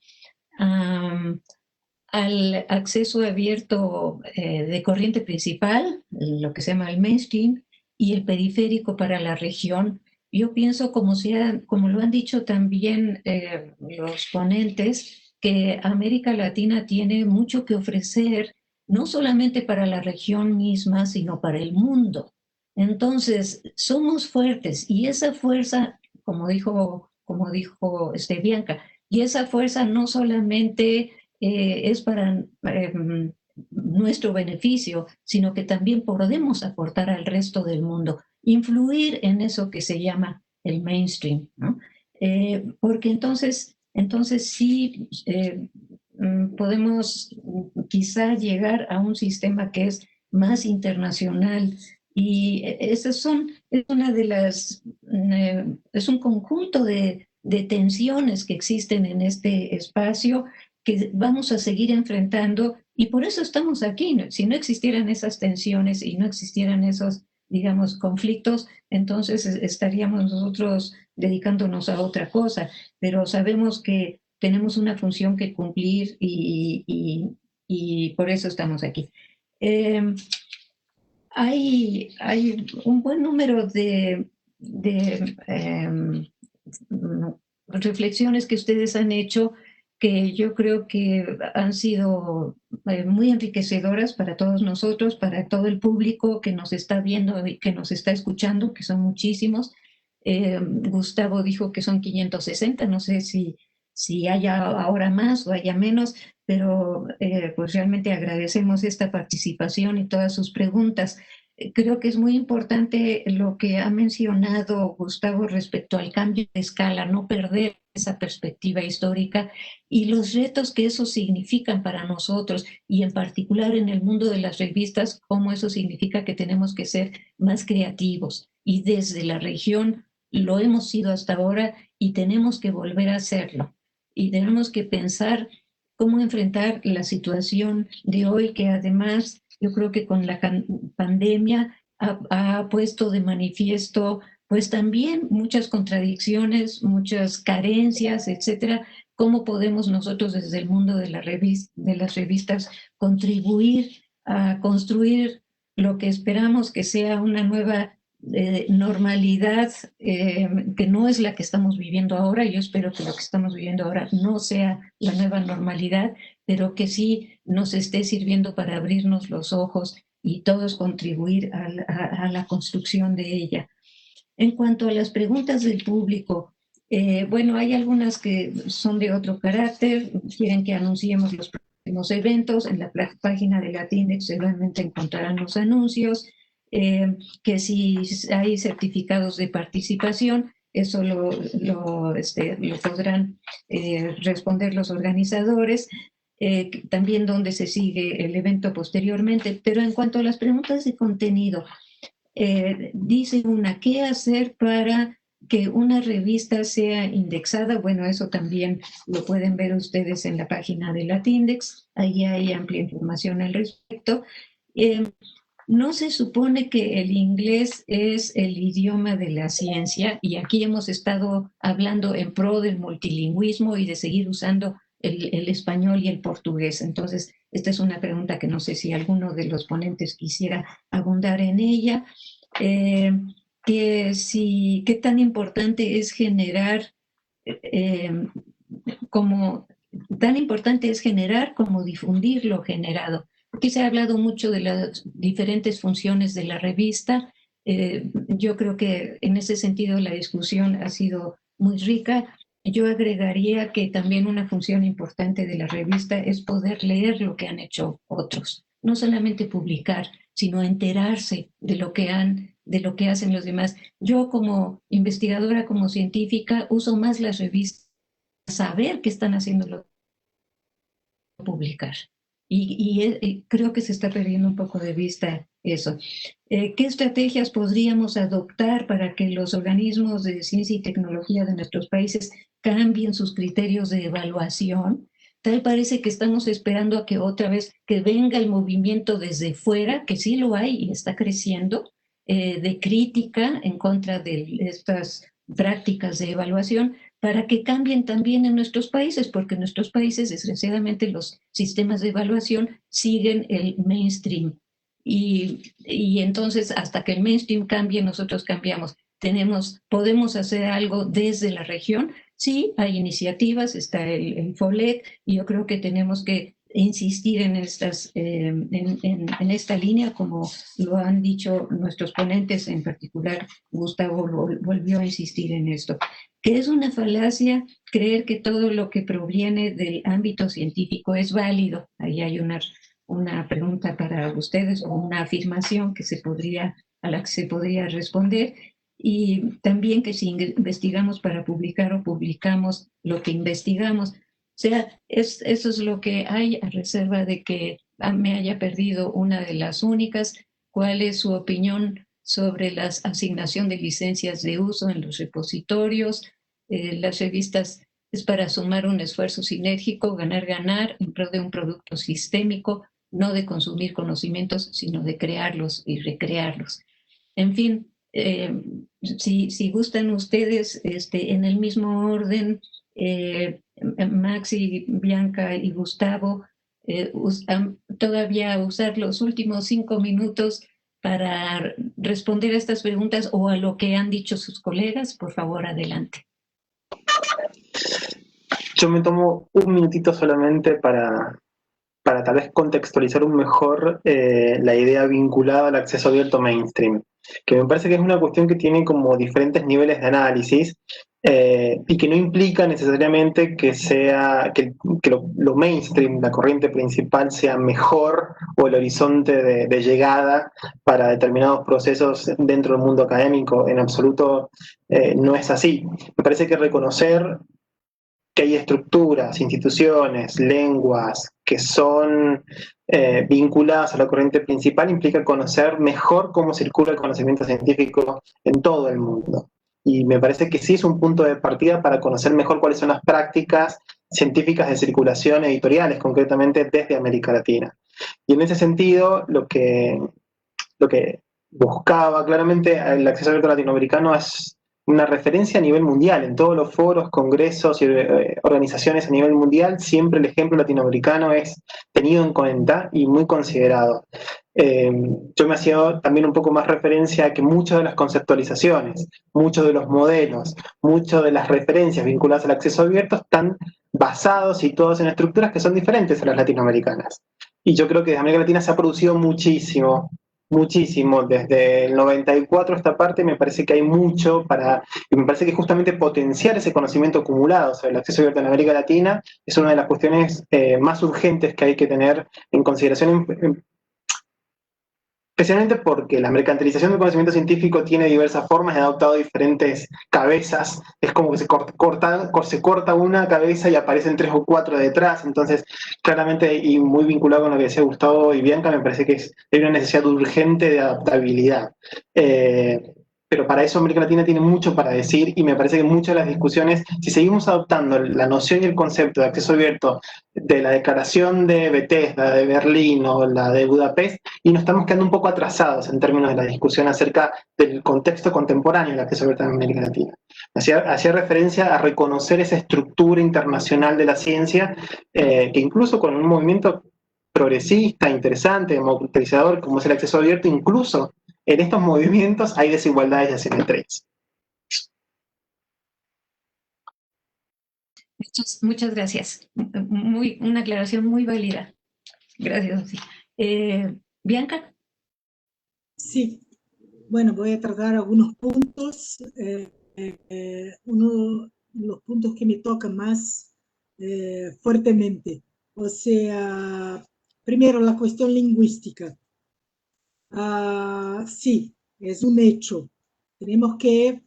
acceso abierto de corriente principal, lo que se llama el mainstream, y el periférico para la región. Yo pienso, como lo han dicho también los ponentes, que América Latina tiene mucho que ofrecer, no solamente para la región misma, sino para el mundo. Entonces, somos fuertes y esa fuerza, como dijo Bianca, y esa fuerza no solamente es para nuestro beneficio, sino que también podemos aportar al resto del mundo, influir en eso que se llama el mainstream, ¿no? Porque entonces sí podemos quizá llegar a un sistema que es más internacional, y es una de las, es un conjunto de tensiones que existen en este espacio que vamos a seguir enfrentando, y por eso estamos aquí. Si no existieran esas tensiones y no existieran esos, digamos, conflictos, entonces estaríamos nosotros dedicándonos a otra cosa, pero sabemos que tenemos una función que cumplir y por eso estamos aquí. Hay un buen número de reflexiones que ustedes han hecho que yo creo que han sido muy enriquecedoras para todos nosotros, para todo el público que nos está viendo y que nos está escuchando, que son muchísimos. Gustavo dijo que son 560, no sé si haya ahora más o haya menos, pero pues realmente agradecemos esta participación y todas sus preguntas. Creo que es muy importante lo que ha mencionado Gustavo respecto al cambio de escala, no perder esa perspectiva histórica y los retos que eso significan para nosotros, y en particular en el mundo de las revistas, cómo eso significa que tenemos que ser más creativos. Y desde la región lo hemos sido hasta ahora y tenemos que volver a hacerlo. Y tenemos que pensar cómo enfrentar la situación de hoy, que además yo creo que con la pandemia ha puesto de manifiesto pues también muchas contradicciones, muchas carencias, etcétera. ¿Cómo podemos nosotros desde el mundo de las revistas contribuir a construir lo que esperamos que sea una nueva normalidad, que no es la que estamos viviendo ahora? Yo espero que lo que estamos viviendo ahora no sea la nueva normalidad, pero que sí nos esté sirviendo para abrirnos los ojos y todos contribuir a la construcción de ella. En cuanto a las preguntas del público, bueno, hay algunas que son de otro carácter, quieren que anunciemos los próximos eventos. En la página de Latindex seguramente encontrarán los anuncios, que si hay certificados de participación, eso lo podrán responder los organizadores. También dónde se sigue el evento posteriormente. Pero en cuanto a las preguntas de contenido, dice una, ¿qué hacer para que una revista sea indexada? Bueno, eso también lo pueden ver ustedes en la página de Latindex, ahí hay amplia información al respecto. ¿no se supone que el inglés es el idioma de la ciencia? Y aquí hemos estado hablando en pro del multilingüismo y de seguir usando el español y el portugués. Entonces, esta es una pregunta que no sé si alguno de los ponentes quisiera abundar en ella. ¿Qué tan importante es generar tan importante es generar como difundir lo generado? Aquí se ha hablado mucho de las diferentes funciones de la revista. Yo creo que en ese sentido la discusión ha sido muy rica. Yo agregaría que también una función importante de la revista es poder leer lo que han hecho otros. No solamente publicar, sino enterarse de lo que hacen los demás. Yo como investigadora, como científica, uso más las revistas para saber qué están haciendo los publicar. Y creo que se está perdiendo un poco de vista eso. ¿Qué estrategias podríamos adoptar para que los organismos de ciencia y tecnología de nuestros países cambien sus criterios de evaluación? Tal parece que estamos esperando a que otra vez que venga el movimiento desde fuera, que sí lo hay y está creciendo, de crítica en contra de estas prácticas de evaluación, para que cambien también en nuestros países, porque en nuestros países, desgraciadamente, los sistemas de evaluación siguen el mainstream. Y entonces, hasta que el mainstream cambie, nosotros cambiamos. Podemos hacer algo desde la región. Sí, hay iniciativas, está el FOLEC, y yo creo que tenemos que insistir en esta línea, como lo han dicho nuestros ponentes, en particular Gustavo volvió a insistir en esto, que es una falacia creer que todo lo que proviene del ámbito científico es válido. Ahí hay una pregunta para ustedes, o una afirmación a la que se podría responder. Y también que si investigamos para publicar o publicamos lo que investigamos. O sea, eso es lo que hay, a reserva de que me haya perdido una de las únicas. ¿Cuál es su opinión sobre la asignación de licencias de uso en los repositorios? Las revistas es para sumar un esfuerzo sinérgico, ganar en pro de un producto sistémico, no de consumir conocimientos, sino de crearlos y recrearlos. En fin, si gustan ustedes, en el mismo orden, Maxi, Bianca y Gustavo, todavía usar los últimos 5 minutos para responder a estas preguntas o a lo que han dicho sus colegas. Por favor, adelante. Yo me tomo un minutito solamente para tal vez contextualizar mejor la idea vinculada al acceso abierto mainstream, que me parece que es una cuestión que tiene como diferentes niveles de análisis y que no implica necesariamente que lo mainstream, la corriente principal, sea mejor, o el horizonte de llegada para determinados procesos dentro del mundo académico. En absoluto no es así. Me parece que reconocer que hay estructuras, instituciones, lenguas que son vinculadas a la corriente principal implica conocer mejor cómo circula el conocimiento científico en todo el mundo. Y me parece que sí es un punto de partida para conocer mejor cuáles son las prácticas científicas de circulación editoriales, concretamente desde América Latina. Y en ese sentido, lo que buscaba claramente el acceso abierto latinoamericano es una referencia a nivel mundial. En todos los foros, congresos y organizaciones a nivel mundial, siempre el ejemplo latinoamericano es tenido en cuenta y muy considerado. Yo me hacía también un poco más referencia a que muchas de las conceptualizaciones, muchos de los modelos, muchas de las referencias vinculadas al acceso abierto están basados y todos en estructuras que son diferentes a las latinoamericanas. Y yo creo que desde América Latina se ha producido muchísimo, desde el 94 a esta parte. Me parece que hay mucho y me parece que justamente potenciar ese conocimiento acumulado sobre el acceso abierto en América Latina es una de las cuestiones más urgentes que hay que tener en consideración, especialmente porque la mercantilización del conocimiento científico tiene diversas formas y ha adoptado diferentes cabezas. Es como que se corta una cabeza y aparecen 3 o 4 detrás. Entonces, claramente, y muy vinculado con lo que decía Gustavo y Bianca, me parece que hay una necesidad urgente de adaptabilidad. pero para eso América Latina tiene mucho para decir y me parece que muchas de las discusiones, si seguimos adoptando la noción y el concepto de acceso abierto de la declaración de Bethesda, de Berlín o la de Budapest, y nos estamos quedando un poco atrasados en términos de la discusión acerca del contexto contemporáneo del acceso abierto en América Latina. Hacía referencia a reconocer esa estructura internacional de la ciencia, que incluso con un movimiento progresista, interesante, democratizador, como es el acceso abierto, incluso en estos movimientos hay desigualdades y asimetrías. Muchas gracias. Una aclaración muy válida. Gracias. Bianca. Sí, bueno, voy a tratar algunos puntos. Uno de los puntos que me toca más fuertemente. O sea, primero la cuestión lingüística. Sí, es un hecho. Tenemos que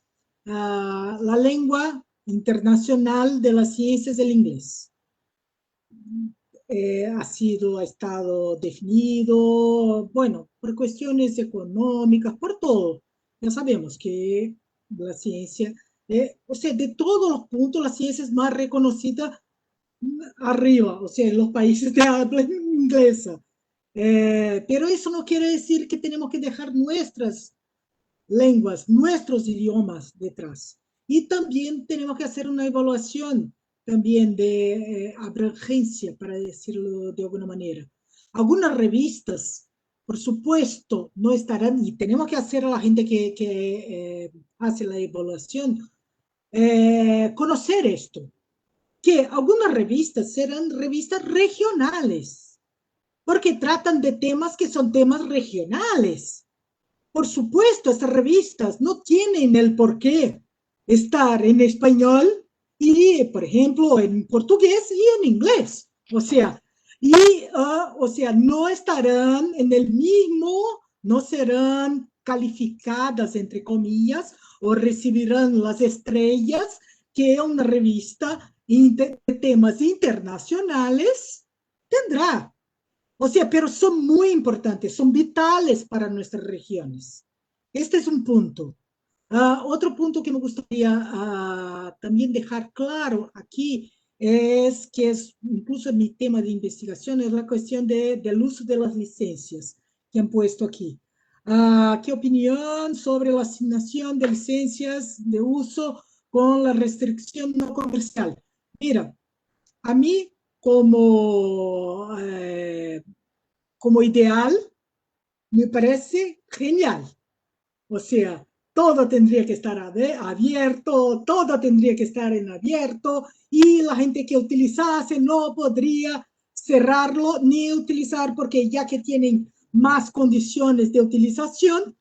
la lengua internacional de la ciencia es el inglés. Ha estado definido, bueno, por cuestiones económicas, por todo. Ya sabemos que la ciencia, o sea, de todos los puntos, la ciencia es más reconocida arriba, o sea, en los países de habla inglesa. Pero eso no quiere decir que tenemos que dejar nuestras lenguas, nuestros idiomas detrás. Y también tenemos que hacer una evaluación también de abragencia, para decirlo de alguna manera. Algunas revistas, por supuesto, no estarán, y tenemos que hacer a la gente que hace la evaluación, conocer esto, que algunas revistas serán revistas regionales, porque tratan de temas que son temas regionales. Por supuesto, estas revistas no tienen el por qué estar en español y, por ejemplo, en portugués y en inglés. O sea, no estarán en el mismo, no serán calificadas, entre comillas, o recibirán las estrellas que una revista de temas internacionales tendrá. O sea, pero son muy importantes, son vitales para nuestras regiones. Este es un punto. Otro punto que me gustaría también dejar claro aquí es que es incluso mi tema de investigación, es la cuestión del uso de las licencias que han puesto aquí. ¿Qué opinión sobre la asignación de licencias de uso con la restricción no comercial? Mira, a mí como ideal, me parece genial. O sea, todo tendría que estar abierto, todo tendría que estar en abierto y la gente que utilizase no podría cerrarlo ni utilizar porque ya que tienen más condiciones de utilización,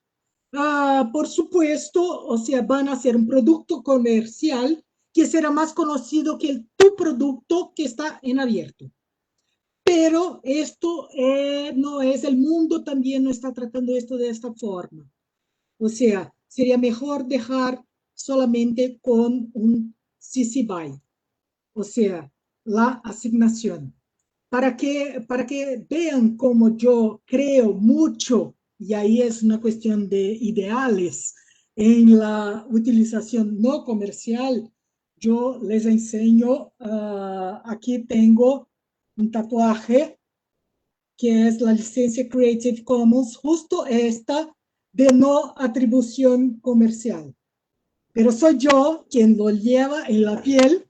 por supuesto, o sea, van a ser un producto comercial que será más conocido que tu producto que está en abierto. Pero esto no es el mundo, también no está tratando esto de esta forma. O sea, sería mejor dejar solamente con un CC BY, o sea, la asignación. Para que vean cómo yo creo mucho, y ahí es una cuestión de ideales, en la utilización no comercial, yo les enseño, aquí tengo un tatuaje que es la licencia Creative Commons, justo esta de no atribución comercial. Pero soy yo quien lo lleva en la piel,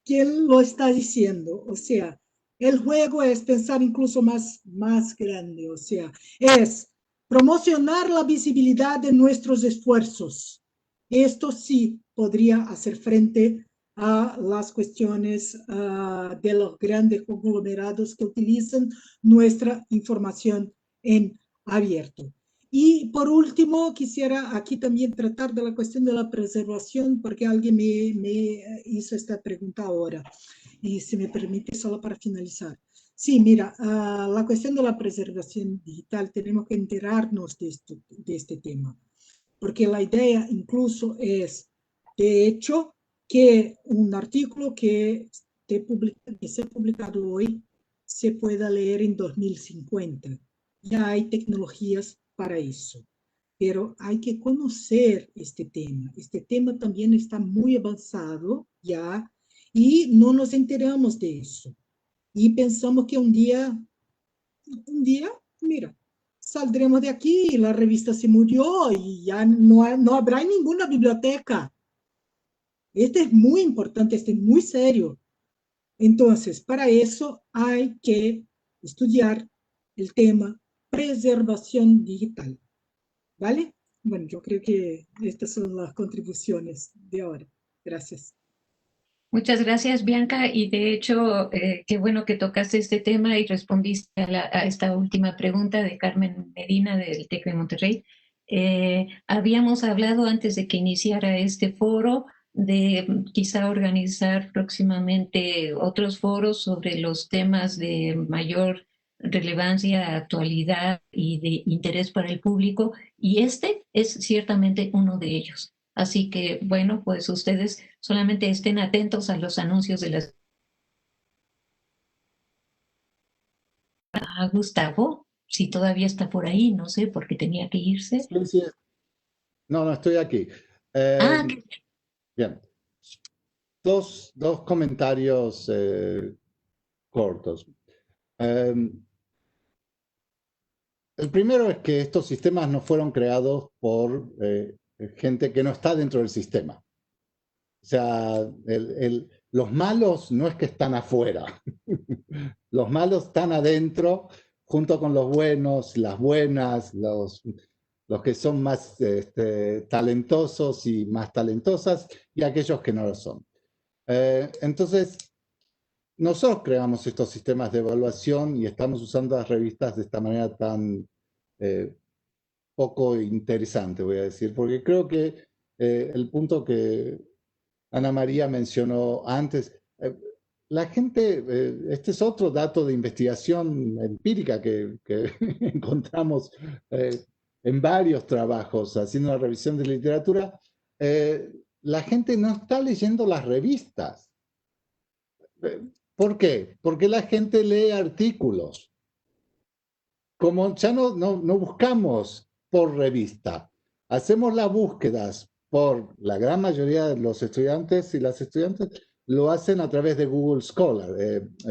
quien lo está diciendo. O sea, el juego es pensar incluso más grande. O sea, es promocionar la visibilidad de nuestros esfuerzos. Esto sí podría hacer frente a las cuestiones de los grandes conglomerados que utilizan nuestra información en abierto. Y por último, quisiera aquí también tratar de la cuestión de la preservación, porque alguien me hizo esta pregunta ahora, y si me permite, solo para finalizar. Sí, mira, la cuestión de la preservación digital, tenemos que enterarnos de este tema, porque la idea incluso es, de hecho, que un artículo que sea publicado hoy se pueda leer en 2050. Ya hay tecnologías para eso. pero hay que conocer este tema. Este tema también está muy avanzado ya y no nos enteramos de eso. Y pensamos que un día, mira, saldremos de aquí y la revista se murió y ya no habrá ninguna biblioteca. Este es muy importante, este es muy serio. Entonces, para eso hay que estudiar el tema preservación digital. ¿Vale? Bueno, yo creo que estas son las contribuciones de ahora. Gracias. Muchas gracias, Bianca. Y de hecho, qué bueno que tocaste este tema y respondiste a esta última pregunta de Carmen Medina del TEC de Monterrey. Habíamos hablado antes de que iniciara este foro de quizá organizar próximamente otros foros sobre los temas de mayor relevancia, actualidad y de interés para el público. Y este es ciertamente uno de ellos. Así que, bueno, pues ustedes solamente estén atentos a los anuncios de las... Gustavo, si todavía está por ahí, no sé, porque tenía que irse. Sí, sí. No, estoy aquí. Ah, Bien. Dos comentarios cortos. El primero es que estos sistemas no fueron creados por gente que no está dentro del sistema. O sea, los malos no es que están afuera. Los malos están adentro, junto con los buenos, las buenas, los que son más talentosos y más talentosas, y aquellos que no lo son. Entonces, nosotros creamos estos sistemas de evaluación y estamos usando las revistas de esta manera tan poco interesante, voy a decir, porque creo que el punto que Ana María mencionó antes, la gente, este es otro dato de investigación empírica que encontramos en varios trabajos haciendo una revisión de literatura, la gente no está leyendo las revistas. ¿Por qué? Porque la gente lee artículos. Como ya no buscamos por revista, hacemos las búsquedas por la gran mayoría de los estudiantes y las estudiantes lo hacen a través de Google Scholar,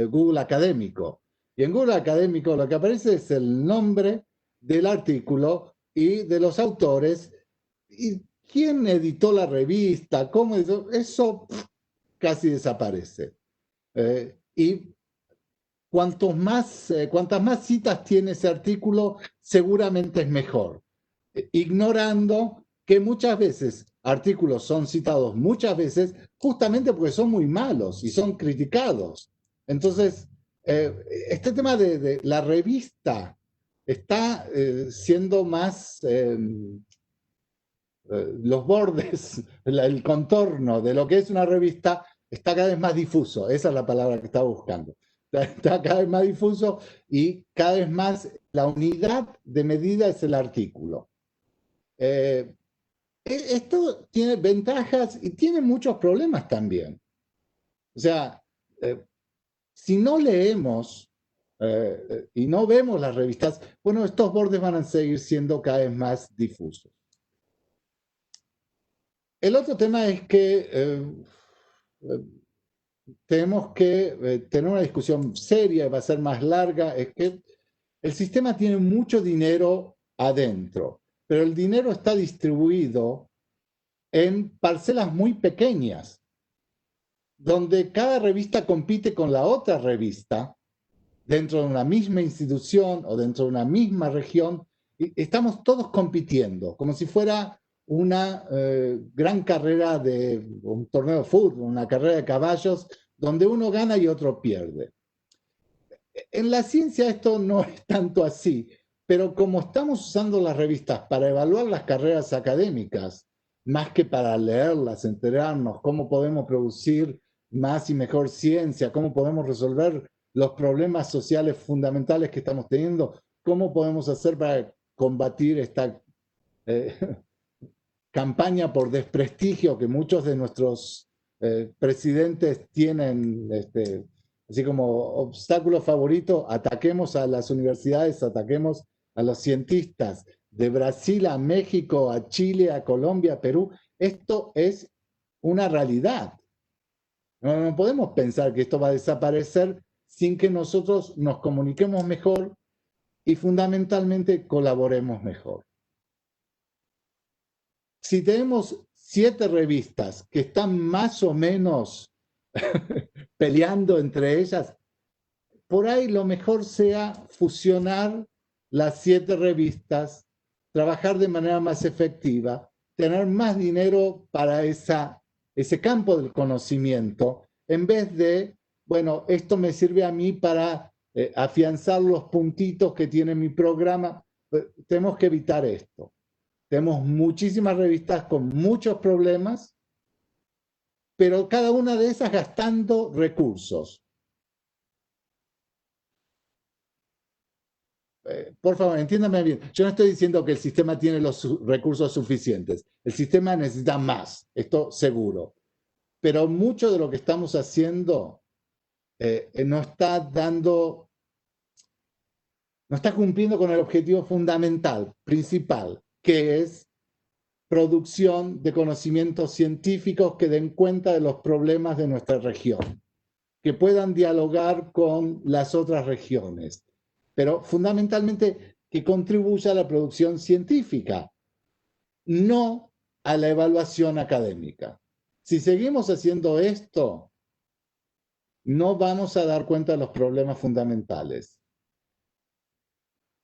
Google Académico. Y en Google Académico lo que aparece es el nombre del artículo y de los autores y quién editó la revista, cómo editó, eso casi desaparece. Y cuantas más citas tiene ese artículo, seguramente es mejor. Ignorando que muchas veces artículos son citados muchas veces justamente porque son muy malos y son criticados. Entonces, este tema de la revista está siendo más los bordes, el contorno de lo que es una revista está cada vez más difuso. Esa es la palabra que estaba buscando. Está cada vez más difuso y cada vez más la unidad de medida es el artículo. Esto tiene ventajas y tiene muchos problemas también. O sea, si no leemos y no vemos las revistas, bueno, estos bordes van a seguir siendo cada vez más difusos. El otro tema es que tenemos que tener una discusión seria y va a ser más larga, es que el sistema tiene mucho dinero adentro, pero el dinero está distribuido en parcelas muy pequeñas, donde cada revista compite con la otra revista dentro de una misma institución o dentro de una misma región, y estamos todos compitiendo, como si fuera una gran carrera de un torneo de fútbol, una carrera de caballos, donde uno gana y otro pierde. En la ciencia esto no es tanto así, pero como estamos usando las revistas para evaluar las carreras académicas, más que para leerlas, enterarnos cómo podemos producir más y mejor ciencia, cómo podemos resolver los problemas sociales fundamentales que estamos teniendo, cómo podemos hacer para combatir esta campaña por desprestigio que muchos de nuestros presidentes tienen, así como obstáculo favorito, ataquemos a las universidades, ataquemos a los cientistas, de Brasil a México, a Chile, a Colombia, a Perú. Esto es una realidad. No podemos pensar que esto va a desaparecer sin que nosotros nos comuniquemos mejor y fundamentalmente colaboremos mejor. Si tenemos 7 revistas que están más o menos peleando entre ellas, por ahí lo mejor sea fusionar las 7 revistas, trabajar de manera más efectiva, tener más dinero para ese campo del conocimiento, en vez de, bueno, esto me sirve a mí para afianzar los puntitos que tiene mi programa. Tenemos que evitar esto. Tenemos muchísimas revistas con muchos problemas, pero cada una de esas gastando recursos. Por favor, entiéndame bien. Yo no estoy diciendo que el sistema tiene los recursos suficientes. El sistema necesita más, esto seguro. Pero mucho de lo que estamos haciendo no está cumpliendo con el objetivo fundamental, principal, que es producción de conocimientos científicos que den cuenta de los problemas de nuestra región, que puedan dialogar con las otras regiones, pero fundamentalmente que contribuya a la producción científica, no a la evaluación académica. Si seguimos haciendo esto, no vamos a dar cuenta de los problemas fundamentales.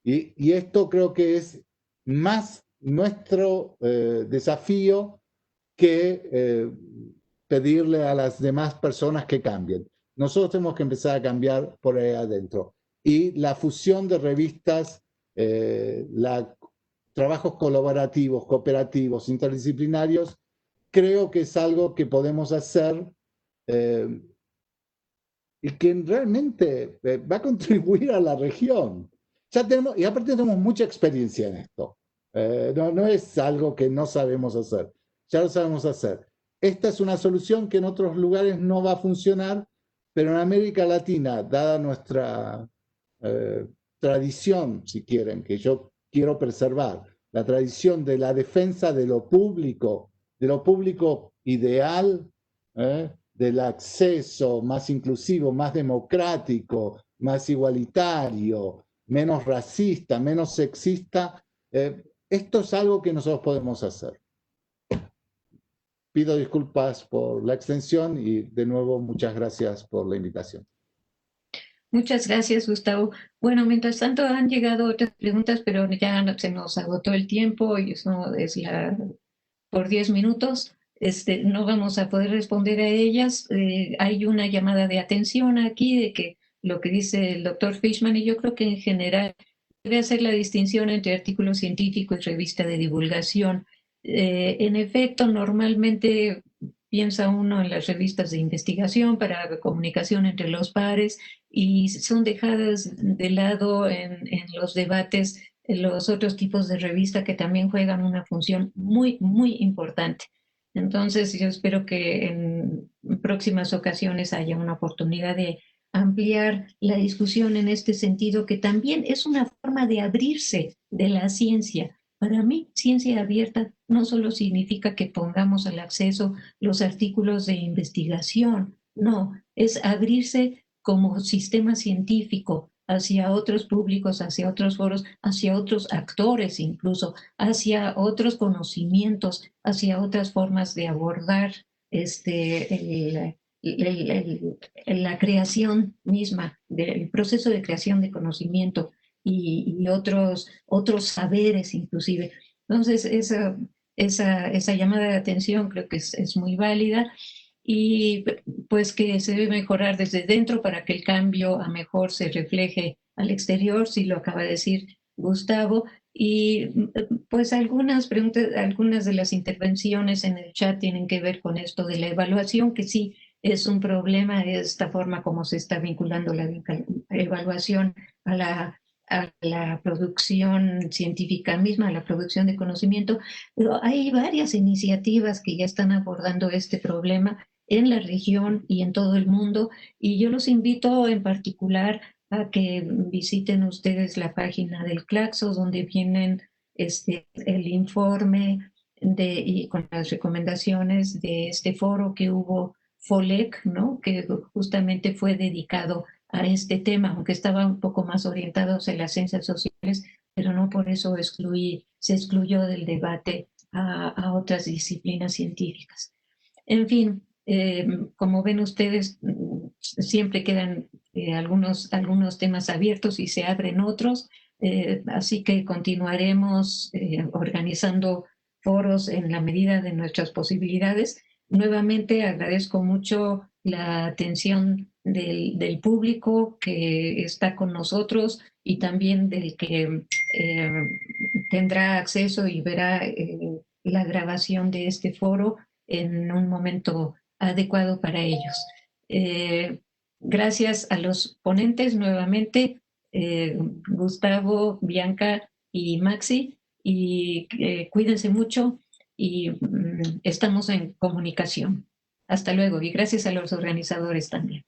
Y esto creo que es más nuestro desafío que pedirle a las demás personas que cambien. Nosotros tenemos que empezar a cambiar por ahí adentro. Y la fusión de revistas, trabajos colaborativos, cooperativos, interdisciplinarios, creo que es algo que podemos hacer y que realmente va a contribuir a la región. Ya tenemos, y aparte tenemos mucha experiencia en esto. No es algo que no sabemos hacer, ya lo sabemos hacer. Esta es una solución que en otros lugares no va a funcionar, pero en América Latina, dada nuestra tradición, si quieren, que yo quiero preservar, la tradición de la defensa de lo público ideal, del acceso más inclusivo, más democrático, más igualitario, menos racista, menos sexista. Esto es algo que nosotros podemos hacer. Pido disculpas por la extensión y de nuevo muchas gracias por la invitación. Muchas gracias, Gustavo. Bueno, mientras tanto han llegado otras preguntas, pero ya se nos agotó el tiempo y eso es por 10 minutos. No vamos a poder responder a ellas. Hay una llamada de atención aquí de que lo que dice el doctor Fishman, y yo creo que en general debe hacer la distinción entre artículo científico y revista de divulgación. En efecto, normalmente piensa uno en las revistas de investigación para comunicación entre los pares y son dejadas de lado en los debates los otros tipos de revista que también juegan una función muy, muy importante. Entonces, yo espero que en próximas ocasiones haya una oportunidad de ampliar la discusión en este sentido, que también es una forma de abrirse de la ciencia. Para mí, ciencia abierta no solo significa que pongamos al acceso los artículos de investigación, no, es abrirse como sistema científico hacia otros públicos, hacia otros foros, hacia otros actores incluso, hacia otros conocimientos, hacia otras formas de abordar la creación misma, el proceso de creación de conocimiento y otros saberes inclusive. Entonces, esa llamada de atención creo que es muy válida y pues que se debe mejorar desde dentro para que el cambio a mejor se refleje al exterior, si lo acaba de decir Gustavo. Y pues algunas preguntas, algunas de las intervenciones en el chat tienen que ver con esto de la evaluación, que sí es un problema, esta forma como se está vinculando la evaluación a la producción científica misma, a la producción de conocimiento, pero hay varias iniciativas que ya están abordando este problema en la región y en todo el mundo, y yo los invito en particular a que visiten ustedes la página del Claxo, donde vienen el informe y con las recomendaciones de este foro que hubo, FOLEC, ¿no? Que justamente fue dedicado a este tema, aunque estaba un poco más orientado hacia las ciencias sociales, pero no por eso se excluyó del debate a otras disciplinas científicas. En fin, como ven ustedes, siempre quedan algunos temas abiertos y se abren otros, así que continuaremos organizando foros en la medida de nuestras posibilidades. Nuevamente agradezco mucho la atención del público que está con nosotros y también del que tendrá acceso y verá la grabación de este foro en un momento adecuado para ellos. Gracias a los ponentes nuevamente, Gustavo, Bianca y Maxi, y cuídense mucho y estamos en comunicación. Hasta luego y gracias a los organizadores también.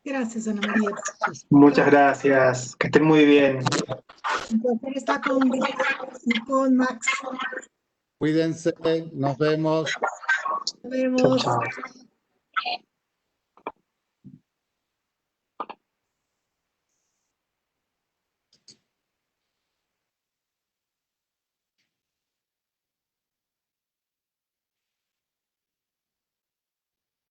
Gracias, Ana María. Muchas gracias, que estén muy bien. Un placer estar con Max. Cuídense, nos vemos. Nos vemos. Chao, chao.